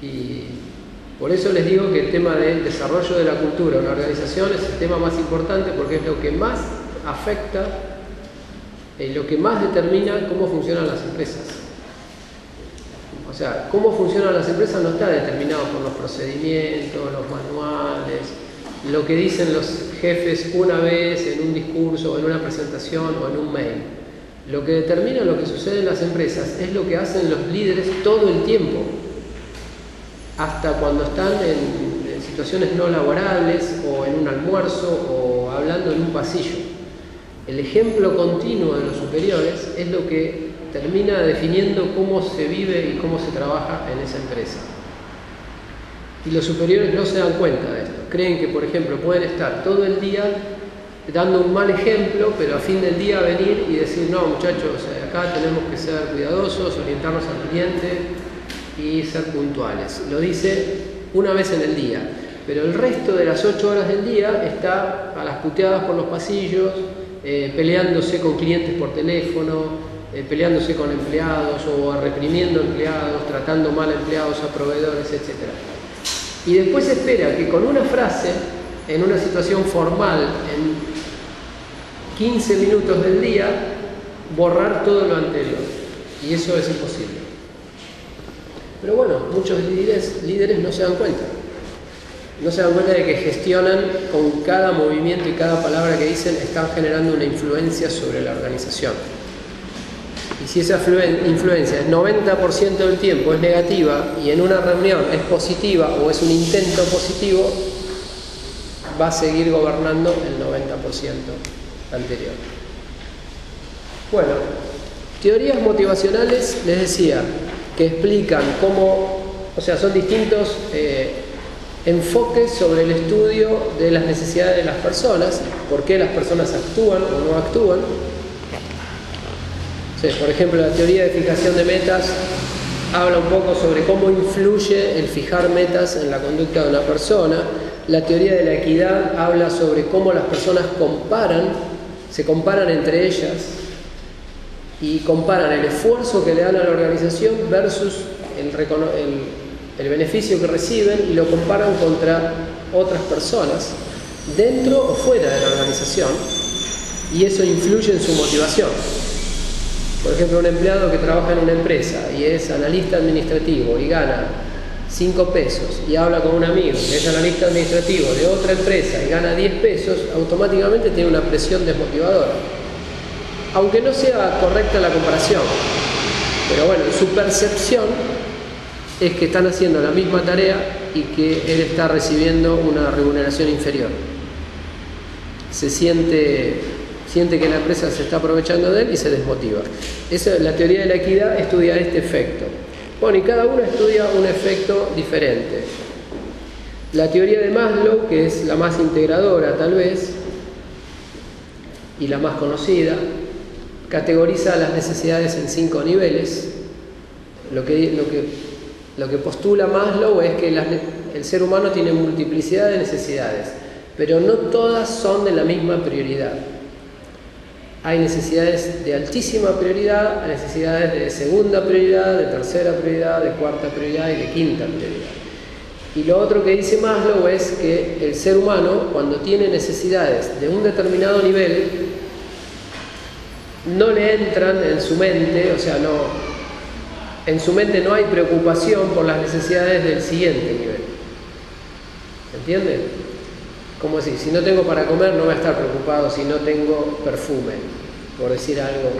Y por eso les digo que el tema del desarrollo de la cultura en una organización es el tema más importante, porque es lo que más afecta y lo que más determina cómo funcionan las empresas. O sea, cómo funcionan las empresas no está determinado por los procedimientos, los manuales, lo que dicen los jefes una vez en un discurso, o en una presentación o en un mail. Lo que determina lo que sucede en las empresas es lo que hacen los líderes todo el tiempo, hasta cuando están en situaciones no laborables o en un almuerzo o hablando en un pasillo. El ejemplo continuo de los superiores es lo que termina definiendo cómo se vive y cómo se trabaja en esa empresa. Y los superiores no se dan cuenta de esto. Creen que, por ejemplo, pueden estar todo el día dando un mal ejemplo, pero a fin del día venir y decir, no, muchachos, acá tenemos que ser cuidadosos, orientarnos al cliente y ser puntuales. Lo dice una vez en el día, pero el resto de las 8 horas del día está a las puteadas por los pasillos, peleándose con clientes por teléfono, peleándose con empleados o reprimiendo empleados, tratando mal a empleados, a proveedores, etc. Y después espera que con una frase, en una situación formal, en 15 minutos del día, borrar todo lo anterior. Y eso es imposible. Pero bueno, muchos líderes no se dan cuenta. No se dan cuenta de que gestionan con cada movimiento y cada palabra que dicen, están generando una influencia sobre la organización. Y si esa influencia el 90% del tiempo es negativa y en una reunión es positiva o es un intento positivo, va a seguir gobernando el 90% anterior. Bueno, teorías motivacionales, les decía, que explican cómo, o sea, son distintos enfoques sobre el estudio de las necesidades de las personas, por qué las personas actúan o no actúan. Sí, por ejemplo, la teoría de fijación de metas habla un poco sobre cómo influye el fijar metas en la conducta de una persona. La teoría de la equidad habla sobre cómo las personas se comparan entre ellas y comparan el esfuerzo que le dan a la organización versus el beneficio que reciben, y lo comparan contra otras personas dentro o fuera de la organización, y eso influye en su motivación. Por ejemplo, un empleado que trabaja en una empresa y es analista administrativo y gana 5 pesos y habla con un amigo que es analista administrativo de otra empresa y gana 10 pesos, automáticamente tiene una presión desmotivadora. Aunque no sea correcta la comparación, pero bueno, su percepción es que están haciendo la misma tarea y que él está recibiendo una remuneración inferior. Se siente que la empresa se está aprovechando de él y se desmotiva. La teoría de la equidad estudia este efecto. Bueno, y cada uno estudia un efecto diferente. La teoría de Maslow, que es la más integradora tal vez, y la más conocida, categoriza las necesidades en 5 niveles. Lo que postula Maslow es que el ser humano tiene multiplicidad de necesidades, pero no todas son de la misma prioridad. Hay necesidades de altísima prioridad, hay necesidades de segunda prioridad, de tercera prioridad, de cuarta prioridad y de quinta prioridad. Y lo otro que dice Maslow es que el ser humano, cuando tiene necesidades de un determinado nivel, no le entran en su mente, o sea, en su mente no hay preocupación por las necesidades del siguiente nivel. ¿Entiende? Como decir, si no tengo para comer, no voy a estar preocupado si no tengo perfume, por decir algo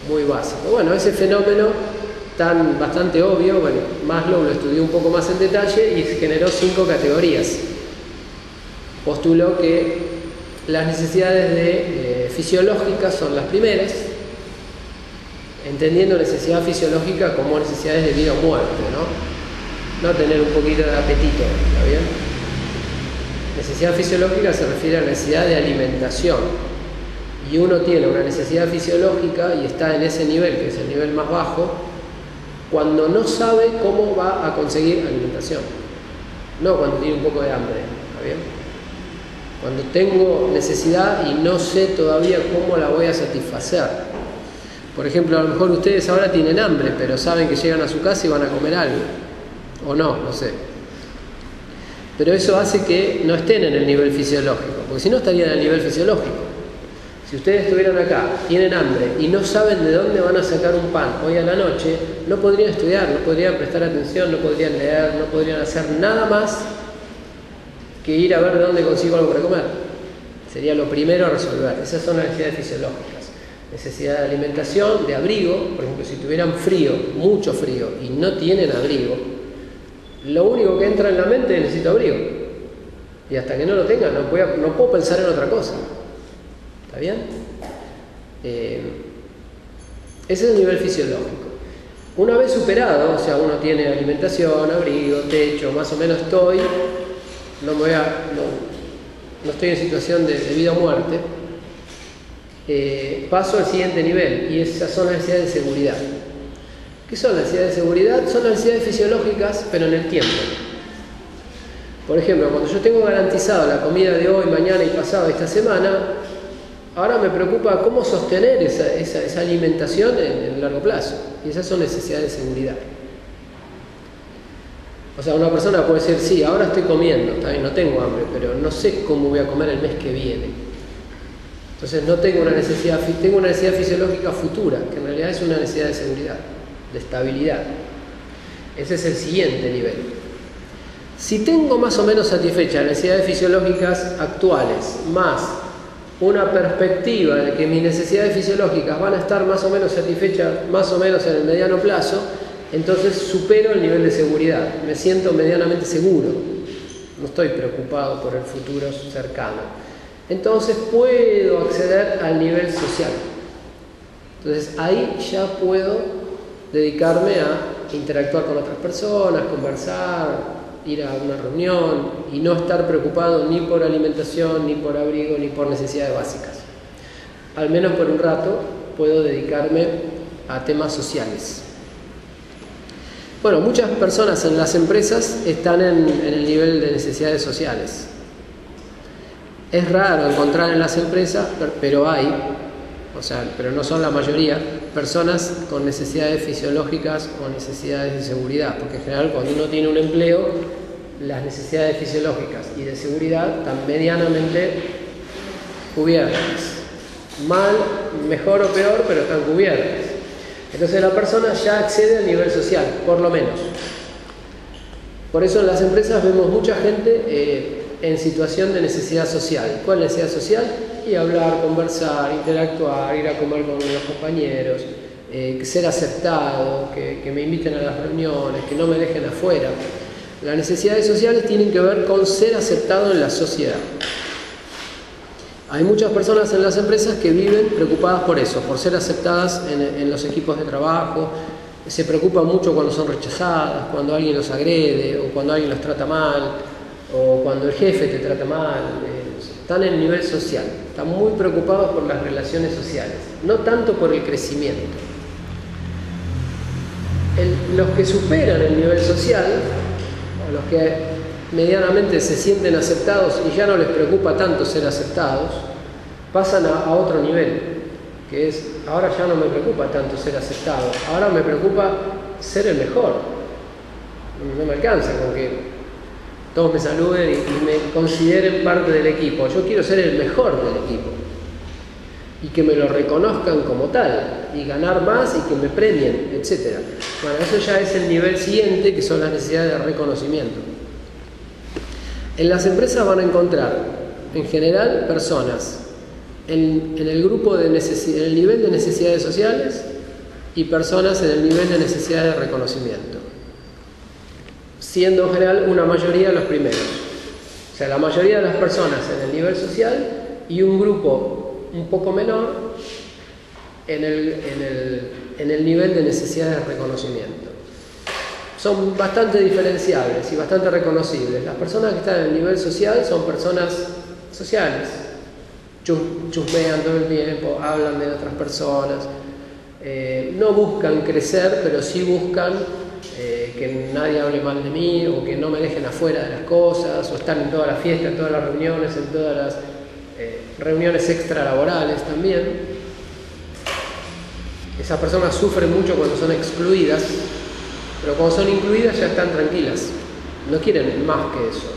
muy básico. Bueno, ese fenómeno bastante obvio, bueno, Maslow lo estudió un poco más en detalle y generó 5 categorías. Postuló que las necesidades fisiológicas son las primeras, entendiendo necesidad fisiológica como necesidades de vida o muerte, ¿no? No tener un poquito de apetito, ¿está bien? Necesidad fisiológica se refiere a necesidad de alimentación. Y uno tiene una necesidad fisiológica y está en ese nivel, que es el nivel más bajo, cuando no sabe cómo va a conseguir alimentación. No cuando tiene un poco de hambre, ¿está bien? Cuando tengo necesidad y no sé todavía cómo la voy a satisfacer. Por ejemplo, a lo mejor ustedes ahora tienen hambre, pero saben que llegan a su casa y van a comer algo. O no sé. Pero eso hace que no estén en el nivel fisiológico, porque si no estarían en el nivel fisiológico. Si ustedes estuvieran acá, tienen hambre y no saben de dónde van a sacar un pan hoy a la noche, no podrían estudiar, no podrían prestar atención, no podrían leer, no podrían hacer nada más que ir a ver de dónde consigo algo para comer. Sería lo primero a resolver. Esas son las necesidades fisiológicas. Necesidad de alimentación, de abrigo. Por ejemplo, si tuvieran frío, mucho frío, y no tienen abrigo, lo único que entra en la mente es necesito abrigo. Y hasta que no lo tengan, no puedo pensar en otra cosa. ¿Está bien? Ese es el nivel fisiológico. Una vez superado, o sea, uno tiene alimentación, abrigo, techo, más o menos estoy, no estoy en situación de vida o muerte, paso al siguiente nivel, y esas son las necesidades de seguridad. ¿Qué son las necesidades de seguridad? Son las necesidades fisiológicas, pero en el tiempo. Por ejemplo, cuando yo tengo garantizado la comida de hoy, mañana y pasado esta semana, ahora me preocupa cómo sostener esa alimentación en el largo plazo. Y esas son necesidades de seguridad. O sea, una persona puede decir, sí, ahora estoy comiendo, está bien, no tengo hambre, pero no sé cómo voy a comer el mes que viene. Entonces no tengo una necesidad, tengo una necesidad fisiológica futura, que en realidad es una necesidad de seguridad, de estabilidad. Ese es el siguiente nivel. Si tengo más o menos satisfechas las necesidades fisiológicas actuales, más una perspectiva de que mis necesidades fisiológicas van a estar más o menos satisfechas, más o menos en el mediano plazo, entonces supero el nivel de seguridad, me siento medianamente seguro, no estoy preocupado por el futuro cercano. Entonces puedo acceder al nivel social. Entonces ahí ya puedo dedicarme a interactuar con otras personas, conversar, ir a una reunión y no estar preocupado ni por alimentación, ni por abrigo, ni por necesidades básicas. Al menos por un rato puedo dedicarme a temas sociales. Bueno, muchas personas en las empresas están en el nivel de necesidades sociales. Es raro encontrar en las empresas, pero hay, pero no son la mayoría, personas con necesidades fisiológicas o necesidades de seguridad, porque en general cuando uno tiene un empleo, las necesidades fisiológicas y de seguridad están medianamente cubiertas. Mal, mejor o peor, pero están cubiertas. Entonces la persona ya accede al nivel social, por lo menos. Por eso en las empresas vemos mucha gente en situación de necesidad social. ¿Cuál es la necesidad social? Y hablar, conversar, interactuar, ir a comer con los compañeros, ser aceptado, que me inviten a las reuniones, que no me dejen afuera. Las necesidades sociales tienen que ver con ser aceptado en la sociedad. Hay muchas personas en las empresas que viven preocupadas por eso, por ser aceptadas en los equipos de trabajo, se preocupan mucho cuando son rechazadas, cuando alguien los agrede, o cuando alguien los trata mal, o cuando el jefe te trata mal. Están en el nivel social, están muy preocupados por las relaciones sociales, no tanto por el crecimiento. Los que superan el nivel social, o los que medianamente se sienten aceptados y ya no les preocupa tanto ser aceptados, pasan a otro nivel, que es, ahora ya no me preocupa tanto ser aceptado, ahora me preocupa ser el mejor. No me alcanza con que todos me saluden y me consideren parte del equipo. Yo quiero ser el mejor del equipo y que me lo reconozcan como tal y ganar más y que me premien, etc. Bueno, eso ya es el nivel siguiente, que son las necesidades de reconocimiento. En las empresas van a encontrar, en general, personas en el grupo de en el nivel de necesidades sociales y personas en el nivel de necesidades de reconocimiento, siendo en general una mayoría los primeros. O sea, la mayoría de las personas en el nivel social y un grupo un poco menor en el en el nivel de necesidades de reconocimiento. Son bastante diferenciables y bastante reconocibles. Las personas que están en el nivel social son personas sociales. Chusmean todo el tiempo, hablan de otras personas. No buscan crecer, pero sí buscan que nadie hable mal de mí, o que no me dejen afuera de las cosas, o estar en todas las fiestas, en todas las reuniones, en todas las reuniones extralaborales también. Esas personas sufren mucho cuando son excluidas, pero cuando son incluidas ya están tranquilas, no quieren más que eso.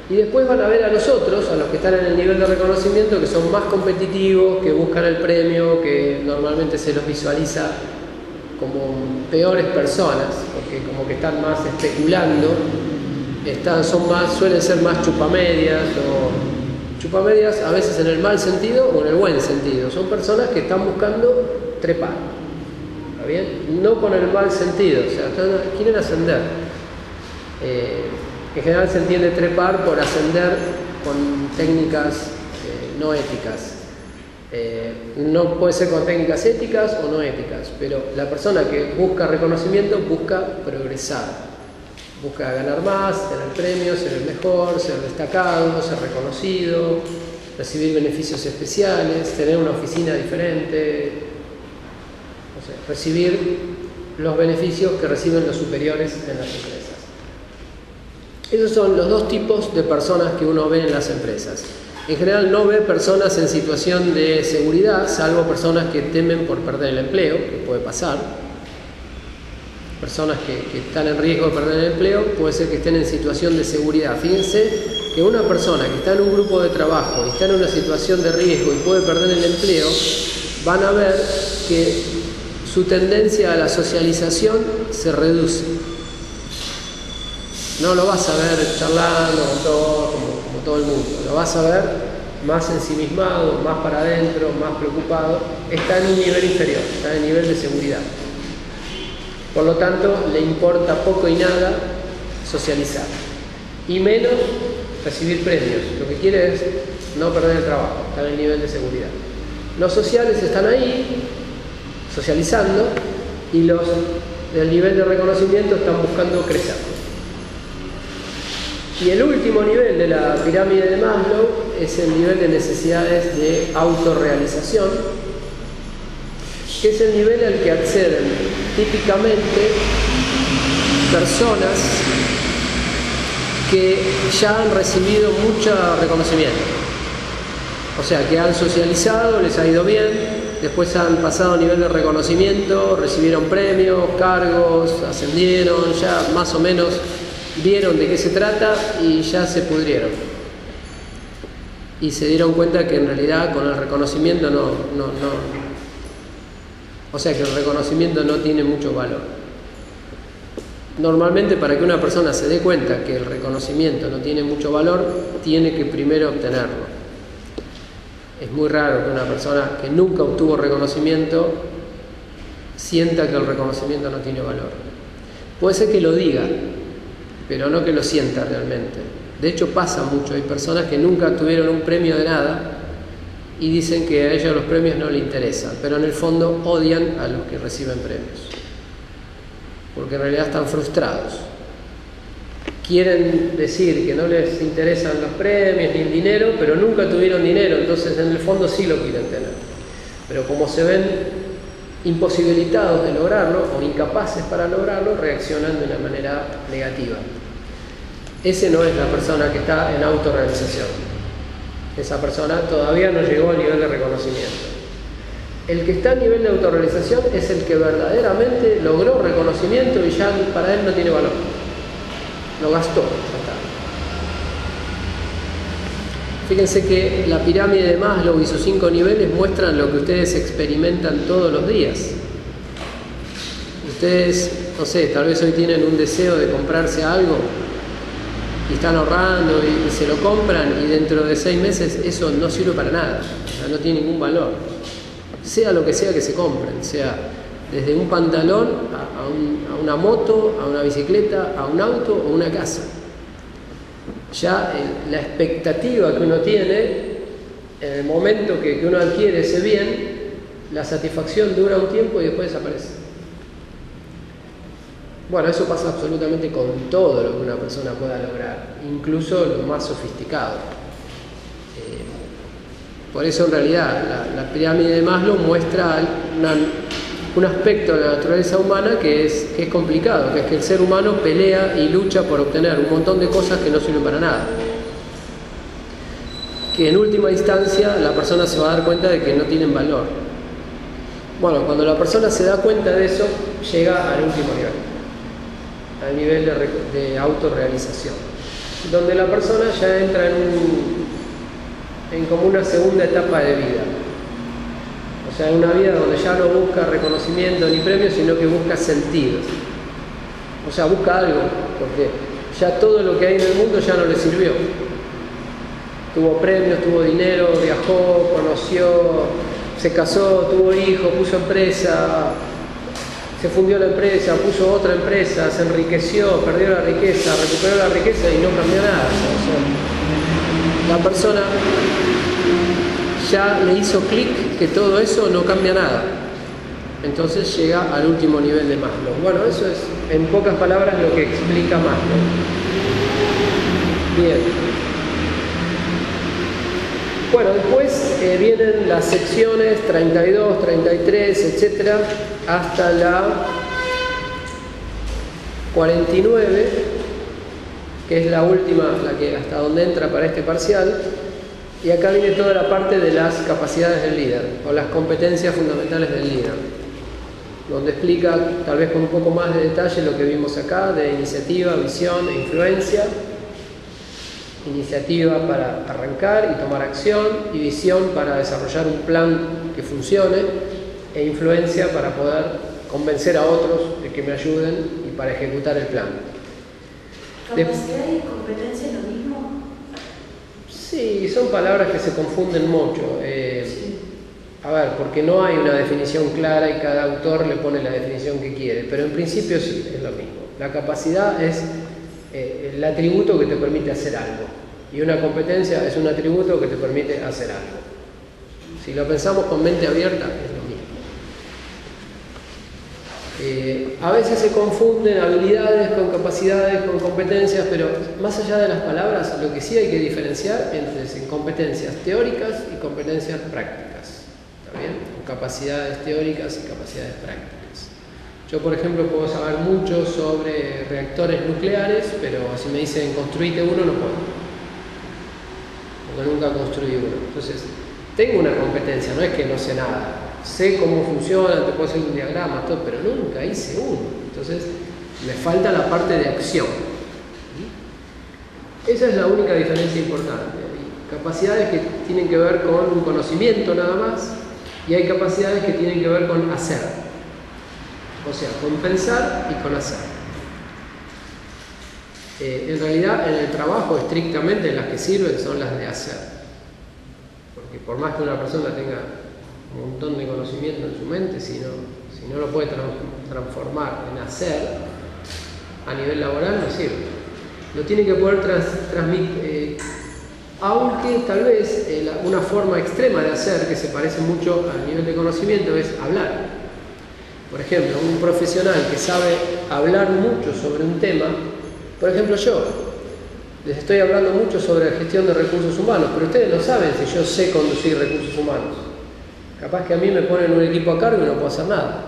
Y después van a ver a los otros, a los que están en el nivel de reconocimiento, que son más competitivos, que buscan el premio, que normalmente se los visualiza como peores personas, porque como que están más especulando, suelen ser más chupamedias, o chupamedias a veces en el mal sentido o en el buen sentido. Son personas que están buscando trepar, ¿está bien? No con el mal sentido, o sea, quieren ascender. En general se entiende trepar por ascender con técnicas no éticas. No puede ser con técnicas éticas o no éticas, pero la persona que busca reconocimiento busca progresar, busca ganar más, tener premios, ser el mejor, ser destacado, ser reconocido, recibir beneficios especiales, tener una oficina diferente, o sea, recibir los beneficios que reciben los superiores en las empresas. Esos son los dos tipos de personas que uno ve en las empresas. En general no ve personas en situación de seguridad, salvo personas que temen por perder el empleo, que puede pasar. Personas que están en riesgo de perder el empleo, puede ser que estén en situación de seguridad. Fíjense que una persona que está en un grupo de trabajo y está en una situación de riesgo y puede perder el empleo, van a ver que su tendencia a la socialización se reduce. No lo vas a ver charlando como todo el mundo, lo vas a ver más ensimismado, más para adentro, más preocupado. Está en un nivel inferior, está en el nivel de seguridad. Por lo tanto, le importa poco y nada socializar, y menos recibir premios. Lo que quiere es no perder el trabajo, está en el nivel de seguridad. Los sociales están ahí, socializando, y los del nivel de reconocimiento están buscando crecer. Y el último nivel de la pirámide de Maslow es el nivel de necesidades de autorrealización, que es el nivel al que acceden típicamente personas que ya han recibido mucho reconocimiento. O sea, que han socializado, les ha ido bien, después han pasado a nivel de reconocimiento, recibieron premios, cargos, ascendieron, ya más o menos vieron de qué se trata y ya se pudrieron. Y se dieron cuenta que en realidad con el reconocimiento o sea que el reconocimiento no tiene mucho valor. Normalmente, para que una persona se dé cuenta que el reconocimiento no tiene mucho valor, tiene que primero obtenerlo. Es muy raro que una persona que nunca obtuvo reconocimiento sienta que el reconocimiento no tiene valor. Puede ser que lo diga, pero no que lo sienta realmente. De hecho pasa mucho, hay personas que nunca tuvieron un premio de nada y dicen que a ellos los premios no les interesan, pero en el fondo odian a los que reciben premios, porque en realidad están frustrados. Quieren decir que no les interesan los premios ni el dinero, pero nunca tuvieron dinero, entonces en el fondo sí lo quieren tener. Pero como se ven imposibilitados de lograrlo o incapaces para lograrlo, reaccionan de una manera negativa. Ese no es la persona que está en autorrealización. Esa persona todavía no llegó al nivel de reconocimiento. El que está a nivel de autorrealización es el que verdaderamente logró reconocimiento y ya para él no tiene valor. Lo gastó, ya está. Fíjense que la pirámide de Maslow y sus 5 niveles muestran lo que ustedes experimentan todos los días. Ustedes, no sé, tal vez hoy tienen un deseo de comprarse algo y están ahorrando y se lo compran, y dentro de 6 meses eso no sirve para nada, o sea, no tiene ningún valor. Sea lo que sea que se compren, sea desde un pantalón a una moto, a una bicicleta, a un auto o una casa. Ya la expectativa que uno tiene en el momento que uno adquiere ese bien la satisfacción dura un tiempo y después desaparece. Bueno, eso pasa absolutamente con todo lo que una persona pueda lograr, incluso lo más sofisticado. Por eso en realidad la pirámide de Maslow muestra un aspecto de la naturaleza humana que es complicado, que es que el ser humano pelea y lucha por obtener un montón de cosas que no sirven para nada. Que en última instancia la persona se va a dar cuenta de que no tienen valor. Bueno, cuando la persona se da cuenta de eso, llega al último nivel, al nivel de autorrealización, donde la persona ya entra en como una segunda etapa de vida. O sea, en una vida donde ya no busca reconocimiento ni premios, sino que busca sentidos. O sea, busca algo, porque ya todo lo que hay en el mundo ya no le sirvió. Tuvo premios, tuvo dinero, viajó, conoció, se casó, tuvo hijos, puso empresa, se fundió la empresa, puso otra empresa, se enriqueció, perdió la riqueza, recuperó la riqueza y no cambió nada. O sea, la persona ya le hizo clic que todo eso no cambia nada. Entonces llega al último nivel de Maslow. Bueno, eso es en pocas palabras lo que explica Maslow. Bien. Bueno, después vienen las secciones 32, 33, etcétera, hasta la 49, que es la última, la que hasta donde entra para este parcial. Y acá viene toda la parte de las capacidades del líder, o las competencias fundamentales del líder, donde explica, tal vez con un poco más de detalle, lo que vimos acá, de iniciativa, visión e influencia. Iniciativa para arrancar y tomar acción, y visión para desarrollar un plan que funcione, e influencia para poder convencer a otros de que me ayuden y para ejecutar el plan. ¿Capacidad y competencia es lo mismo? Sí, son palabras que se confunden mucho. Sí. A ver, porque no hay una definición clara y cada autor le pone la definición que quiere, pero en principio sí, es lo mismo. La capacidad es el atributo que te permite hacer algo, y una competencia es un atributo que te permite hacer algo. Si lo pensamos con mente abierta, es lo mismo. A veces se confunden habilidades con capacidades, con competencias, pero más allá de las palabras, lo que sí hay que diferenciar entre competencias teóricas y competencias prácticas. ¿Está bien? Con capacidades teóricas y capacidades prácticas. Yo, por ejemplo, puedo saber mucho sobre reactores nucleares, pero si me dicen construite uno, no puedo. Porque nunca construí uno. Entonces, tengo una competencia, no es que no sé nada. Sé cómo funciona, te puedo hacer un diagrama, todo, pero nunca hice uno. Entonces, me falta la parte de acción. Esa es la única diferencia importante. Hay capacidades que tienen que ver con un conocimiento nada más, y hay capacidades que tienen que ver con hacer. O sea, con pensar y con hacer. En realidad, en el trabajo, estrictamente, las que sirven son las de hacer. Porque por más que una persona tenga un montón de conocimiento en su mente, si no lo puede transformar en hacer, a nivel laboral no sirve. Lo tiene que poder transmitir, aunque tal vez una forma extrema de hacer, que se parece mucho al nivel de conocimiento, es hablar. Por ejemplo, un profesional que sabe hablar mucho sobre un tema, por ejemplo yo, les estoy hablando mucho sobre la gestión de recursos humanos, pero ustedes no saben si yo sé conducir recursos humanos. Capaz que a mí me ponen un equipo a cargo y no puedo hacer nada.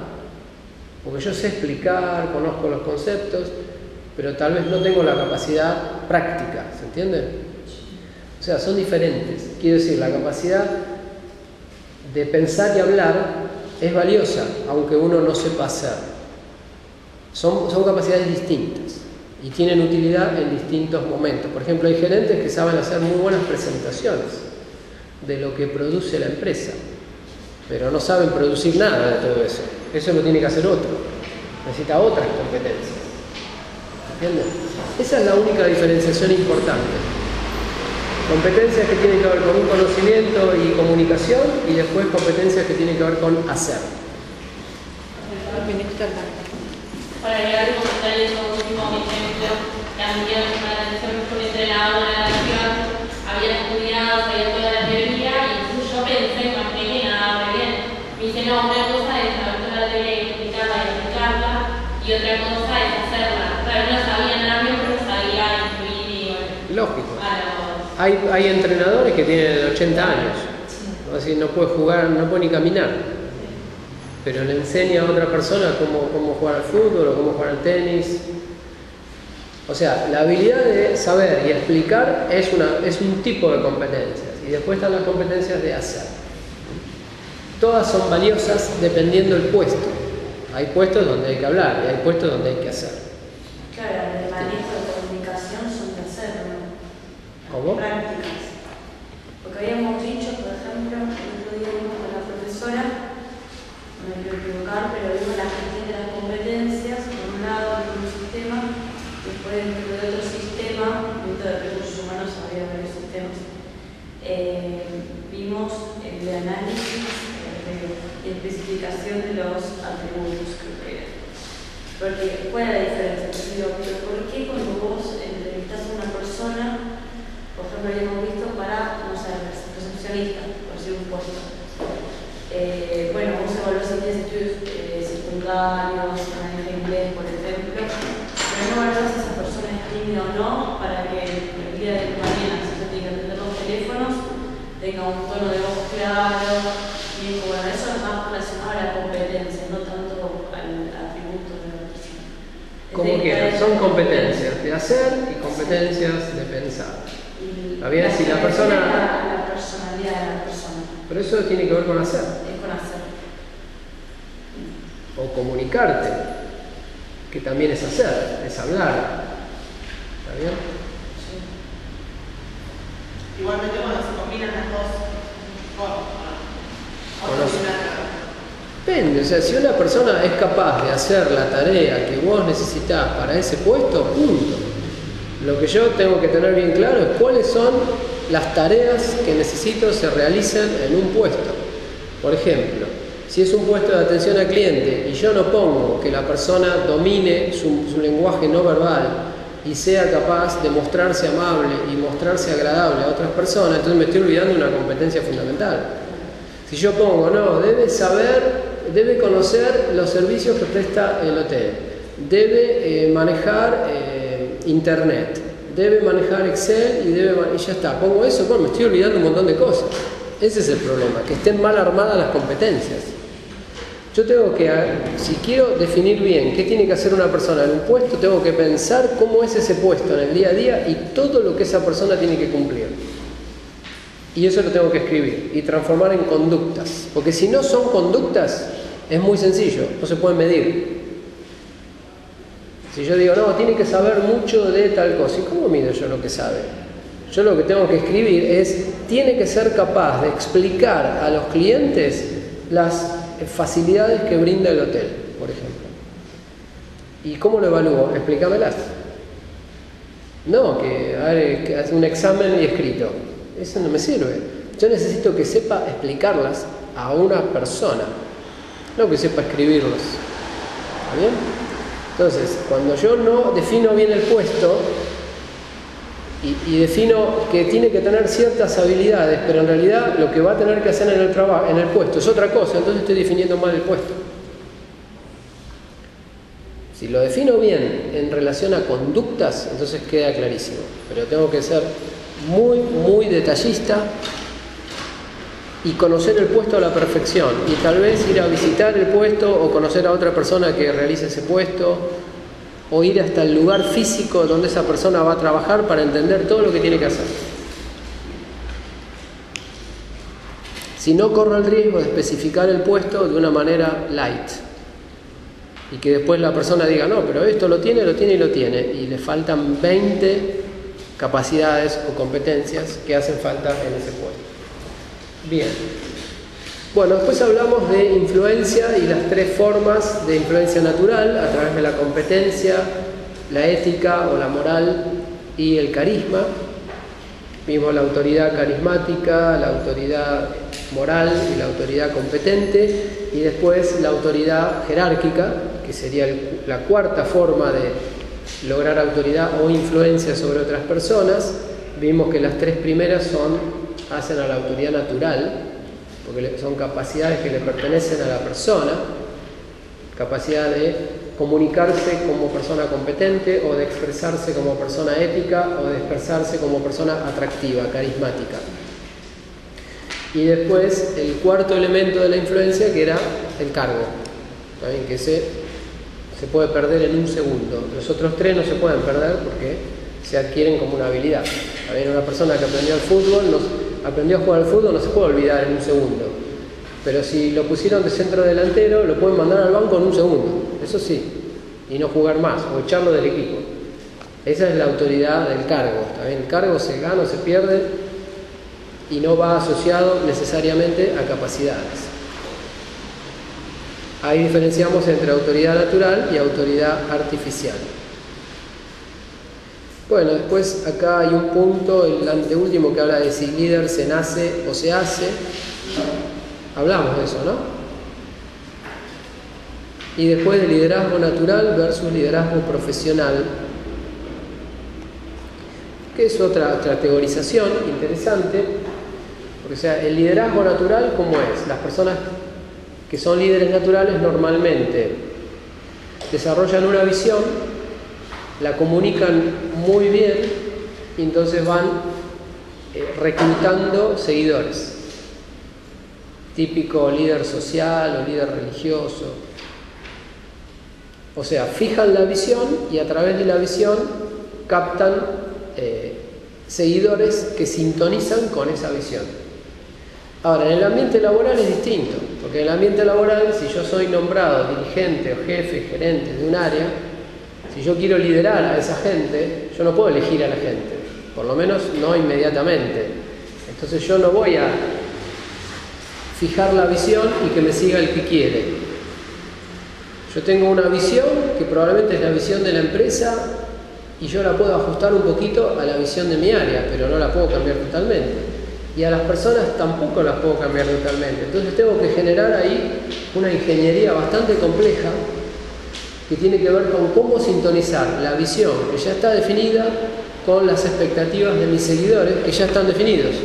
Porque yo sé explicar, conozco los conceptos, pero tal vez no tengo la capacidad práctica, ¿se entiende? O sea, son diferentes. Quiero decir, la capacidad de pensar y hablar es valiosa, aunque uno no sepa hacer. Son capacidades distintas y tienen utilidad en distintos momentos. Por ejemplo, hay gerentes que saben hacer muy buenas presentaciones de lo que produce la empresa, pero no saben producir nada de todo eso. Eso lo tiene que hacer otro. Necesita otras competencias. ¿Entienden? Esa es la única diferenciación importante. Competencias que tienen que ver con un conocimiento y comunicación, y después competencias que tienen que ver con hacer. Para agregar un comentario sobre un último ejemplo, también una atención entre la aula y la nación, había estudiado, sabía toda la teoría, y yo pensé, imaginé que nada, bien. Me dice, no, no, una cosa es saber toda la teoría y explicarla y explicarla, y otra cosa es hacerla. Claro, no sabía nada bien, pero sabía incluir y bueno, Lógico. a Hay entrenadores que tienen 80 años, así no puede jugar, no puede ni caminar, pero le enseña a otra persona cómo jugar al fútbol o cómo jugar al tenis. O sea, la habilidad de saber y explicar es un tipo de competencias, y después están las competencias de hacer. Todas son valiosas dependiendo del puesto. Hay puestos donde hay que hablar y hay puestos donde hay que hacer. Claro, el manejo de comunicación son de hacer, ¿no? ¿Cómo? Prácticas. Porque habíamos dicho, por ejemplo, el otro día vimos con la profesora, no me quiero equivocar, pero vimos la gestión de las competencias, por un lado en un sistema, después dentro de otro sistema, dentro de recursos humanos había varios sistemas. Vimos el de análisis y especificación de los atributos, creo que era. Porque, ¿cuál es la diferencia? Entonces digo, pero ¿por qué cuando vos entrevistás a una persona, por ejemplo, habíamos visto para, no sé, recepcionista, por decir un puesto? Bueno, vamos a evaluar si tienes estudios secundarios, maneja inglés, por ejemplo, pero no evaluar si esa persona es tímida o no, para que el día de mañana, si yo tengo que atender los teléfonos, tenga un tono de voz claro. Y bueno, eso es más relacionado a la competencia, no tanto al atributo de la persona. Como quieran, son competencias de hacer y competencias de pensar. Está bien, si la persona. La personalidad de la persona. Pero eso tiene que ver con hacer. Es con hacer. O comunicarte, que también es hacer, es hablar. ¿Está bien? Sí. Igualmente cuando se combinan las dos, Depende, o sea, si una persona es capaz de hacer la tarea que vos necesitás para ese puesto, punto. Lo que yo tengo que tener bien claro es cuáles son las tareas que necesito se realicen en un puesto. Por ejemplo, si es un puesto de atención al cliente y yo no pongo que la persona domine su lenguaje no verbal y sea capaz de mostrarse amable y mostrarse agradable a otras personas, entonces me estoy olvidando de una competencia fundamental. Si yo pongo, no, debe conocer los servicios que presta el hotel, debe manejar internet, debe manejar Excel y ya está, pongo eso, bueno, me estoy olvidando un montón de cosas. Ese es el problema, que estén mal armadas las competencias. Yo tengo que, si quiero definir bien qué tiene que hacer una persona en un puesto, tengo que pensar cómo es ese puesto en el día a día y todo lo que esa persona tiene que cumplir. Y eso lo tengo que escribir y transformar en conductas. Porque si no son conductas, es muy sencillo, no se pueden medir. Si yo digo, no, tiene que saber mucho de tal cosa, ¿y cómo mido yo lo que sabe? Yo lo que tengo que escribir es, tiene que ser capaz de explicar a los clientes las facilidades que brinda el hotel, por ejemplo. ¿Y cómo lo evalúo? Explícamelas. No, que hace un examen y escrito. Eso no me sirve. Yo necesito que sepa explicarlas a una persona, no que sepa escribirlas. ¿Está bien? Entonces, cuando yo no defino bien el puesto y defino que tiene que tener ciertas habilidades, pero en realidad lo que va a tener que hacer en el puesto es otra cosa, entonces estoy definiendo mal el puesto. Si lo defino bien en relación a conductas, entonces queda clarísimo. Pero tengo que ser muy, muy detallista y conocer el puesto a la perfección. Y tal vez ir a visitar el puesto o conocer a otra persona que realice ese puesto o ir hasta el lugar físico donde esa persona va a trabajar para entender todo lo que tiene que hacer. Si no, corro el riesgo de especificar el puesto de una manera light y que después la persona diga, no, pero esto lo tiene y le faltan 20 capacidades o competencias que hacen falta en ese puesto. Bien. Bueno, después hablamos de influencia y las tres formas de influencia natural a través de la competencia, la ética o la moral y el carisma. Vimos la autoridad carismática, la autoridad moral y la autoridad competente, y después la autoridad jerárquica, que sería la cuarta forma de lograr autoridad o influencia sobre otras personas. Vimos que las tres primeras hacen a la autoridad natural, porque son capacidades que le pertenecen a la persona, capacidad de comunicarse como persona competente o de expresarse como persona ética o de expresarse como persona atractiva, carismática. Y después el cuarto elemento de la influencia, que era el cargo, ¿también? Que se puede perder en un segundo. Los otros tres no se pueden perder porque se adquieren como una habilidad. ¿También? Una persona que aprendió aprendió a jugar al fútbol no se puede olvidar en un segundo. Pero si lo pusieron de centro delantero, lo pueden mandar al banco en un segundo, eso sí, y no jugar más, o echarlo del equipo. Esa es la autoridad del cargo. ¿También? El cargo se gana o se pierde y no va asociado necesariamente a capacidades. Ahí diferenciamos entre autoridad natural y autoridad artificial. Bueno, después acá hay un punto, el anteúltimo, que habla de si líder se nace o se hace. Hablamos de eso, ¿no? Y después de liderazgo natural versus liderazgo profesional, que es otra categorización interesante, porque o sea, el liderazgo natural, ¿cómo es? Las personas que son líderes naturales normalmente desarrollan una visión, la comunican muy bien y entonces van reclutando seguidores. Típico líder social o líder religioso. O sea, fijan la visión y a través de la visión captan seguidores que sintonizan con esa visión. Ahora, en el ambiente laboral es distinto, porque en el ambiente laboral, si yo soy nombrado dirigente o jefe, gerente de un área, si yo quiero liderar a esa gente, yo no puedo elegir a la gente, por lo menos no inmediatamente. Entonces yo no voy a fijar la visión y que me siga el que quiere. Yo tengo una visión que probablemente es la visión de la empresa y yo la puedo ajustar un poquito a la visión de mi área, pero no la puedo cambiar totalmente. Y a las personas tampoco las puedo cambiar totalmente. Entonces tengo que generar ahí una ingeniería bastante compleja que tiene que ver con cómo sintonizar la visión que ya está definida con las expectativas de mis seguidores que ya están definidos.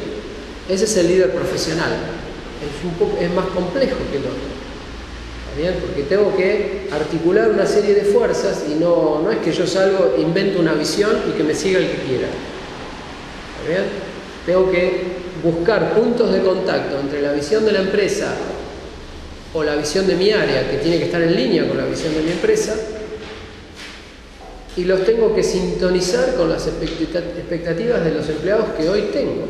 Ese es el líder profesional. Es más complejo que el otro. ¿Está bien? Porque tengo que articular una serie de fuerzas y no es que yo salgo, invento una visión y que me siga el que quiera. ¿Está bien? Tengo que buscar puntos de contacto entre la visión de la empresa o la visión de mi área, que tiene que estar en línea con la visión de mi empresa, y los tengo que sintonizar con las expectativas de los empleados que hoy tengo.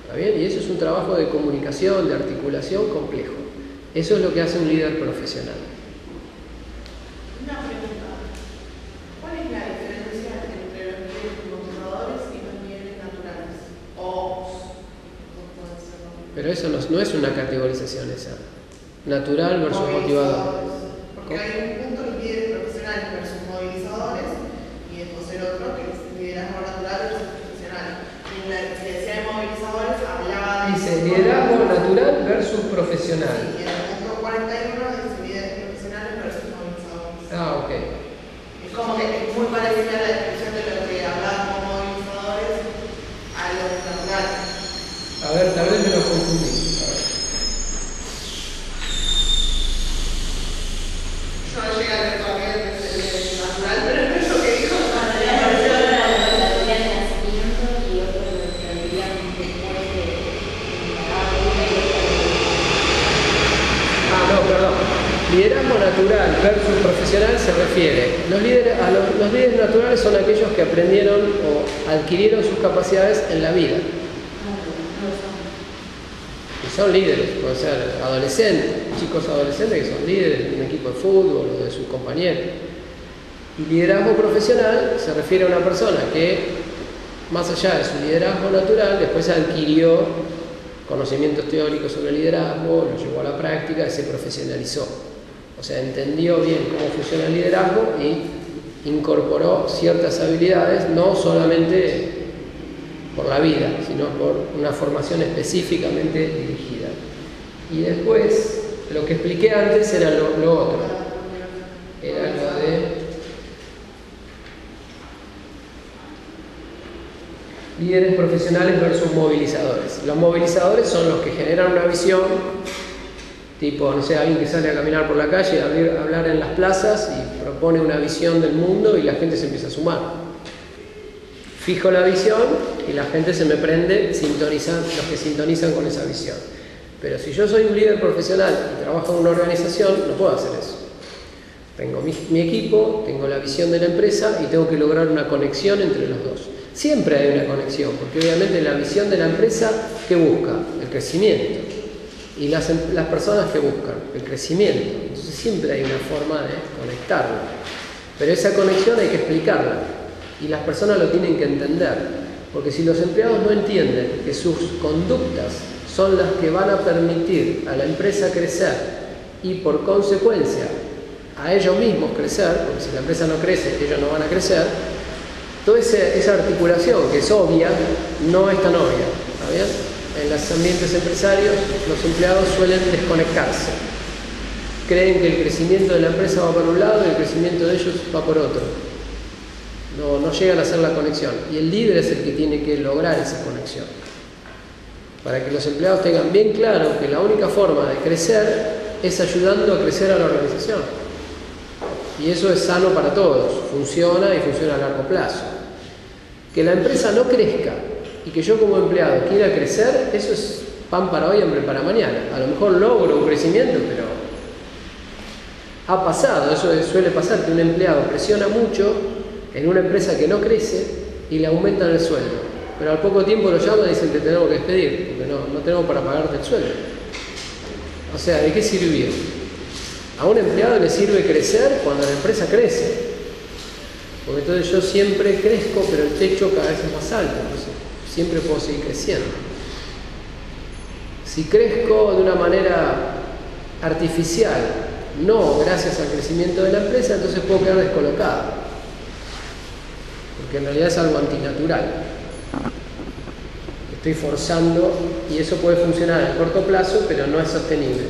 ¿Está bien? Y eso es un trabajo de comunicación, de articulación complejo. Eso es lo que hace un líder profesional. Una pregunta. ¿Cuál es la diferencia entre los líderes motivadores y los líderes naturales? Pero eso no es una categorización esa. Natural versus motivador. Porque hay un punto de líderes profesionales versus movilizadores y después el otro que es liderazgo natural versus profesional. Y en la diferencia de movilizadores hablaba de... Dice liderazgo natural versus profesional. Sí, y en el punto 41 dice líderes profesionales versus movilizadores. Ah, ok. Es como que es muy parecida la descripción de lo que hablaban como movilizadores a los naturales. A ver, tal vez me lo confundí. Yo no llegué a ver todavía el natural, pero es lo que dijo. Perdón. Liderazgo natural versus profesional se refiere. Los líderes naturales son aquellos que aprendieron o adquirieron sus capacidades en la vida. Y son líderes, pueden ser adolescentes, chicos adolescentes que son líderes de un equipo de fútbol o de sus compañeros. Y liderazgo profesional se refiere a una persona que, más allá de su liderazgo natural, después adquirió conocimientos teóricos sobre liderazgo, lo llevó a la práctica y se profesionalizó. O sea, entendió bien cómo funciona el liderazgo y incorporó ciertas habilidades, no solamente por la vida, sino por una formación específicamente dirigida. Y después, lo que expliqué antes era lo otro. Era lo de... líderes profesionales versus movilizadores. Los movilizadores son los que generan una visión, tipo, no sé, alguien que sale a caminar por la calle, a hablar en las plazas y propone una visión del mundo y la gente se empieza a sumar. Fijo la visión y la gente se me prende, los que sintonizan con esa visión. Pero si yo soy un líder profesional y trabajo en una organización, no puedo hacer eso. Tengo mi equipo, tengo la visión de la empresa y tengo que lograr una conexión entre los dos. Siempre hay una conexión, porque obviamente la visión de la empresa, ¿qué busca? El crecimiento. Y las personas que buscan el crecimiento. Entonces siempre hay una forma de conectarlo. Pero esa conexión hay que explicarla. Y las personas lo tienen que entender. Porque si los empleados no entienden que sus conductas son las que van a permitir a la empresa crecer y por consecuencia a ellos mismos crecer, porque si la empresa no crece, ellos no van a crecer, toda esa articulación que es obvia, no es tan obvia. ¿Está bien? En los ambientes empresarios, los empleados suelen desconectarse. Creen que el crecimiento de la empresa va por un lado y el crecimiento de ellos va por otro. No llegan a hacer la conexión. Y el líder es el que tiene que lograr esa conexión. Para que los empleados tengan bien claro que la única forma de crecer es ayudando a crecer a la organización. Y eso es sano para todos. Funciona y funciona a largo plazo. Que la empresa no crezca y que yo como empleado quiera crecer, eso es pan para hoy, hambre para mañana. A lo mejor logro un crecimiento, pero ha pasado, eso suele pasar, que un empleado presiona mucho en una empresa que no crece y le aumentan el sueldo. Pero al poco tiempo lo llaman y dicen te tenemos que despedir, porque no tenemos para pagarte el sueldo. O sea, ¿de qué sirvió? A un empleado le sirve crecer cuando la empresa crece. Porque entonces yo siempre crezco, pero el techo cada vez es más alto, entonces siempre puedo seguir creciendo. Si crezco de una manera artificial, no gracias al crecimiento de la empresa, entonces puedo quedar descolocado. Porque en realidad es algo antinatural. Estoy forzando y eso puede funcionar a corto plazo, pero no es sostenible.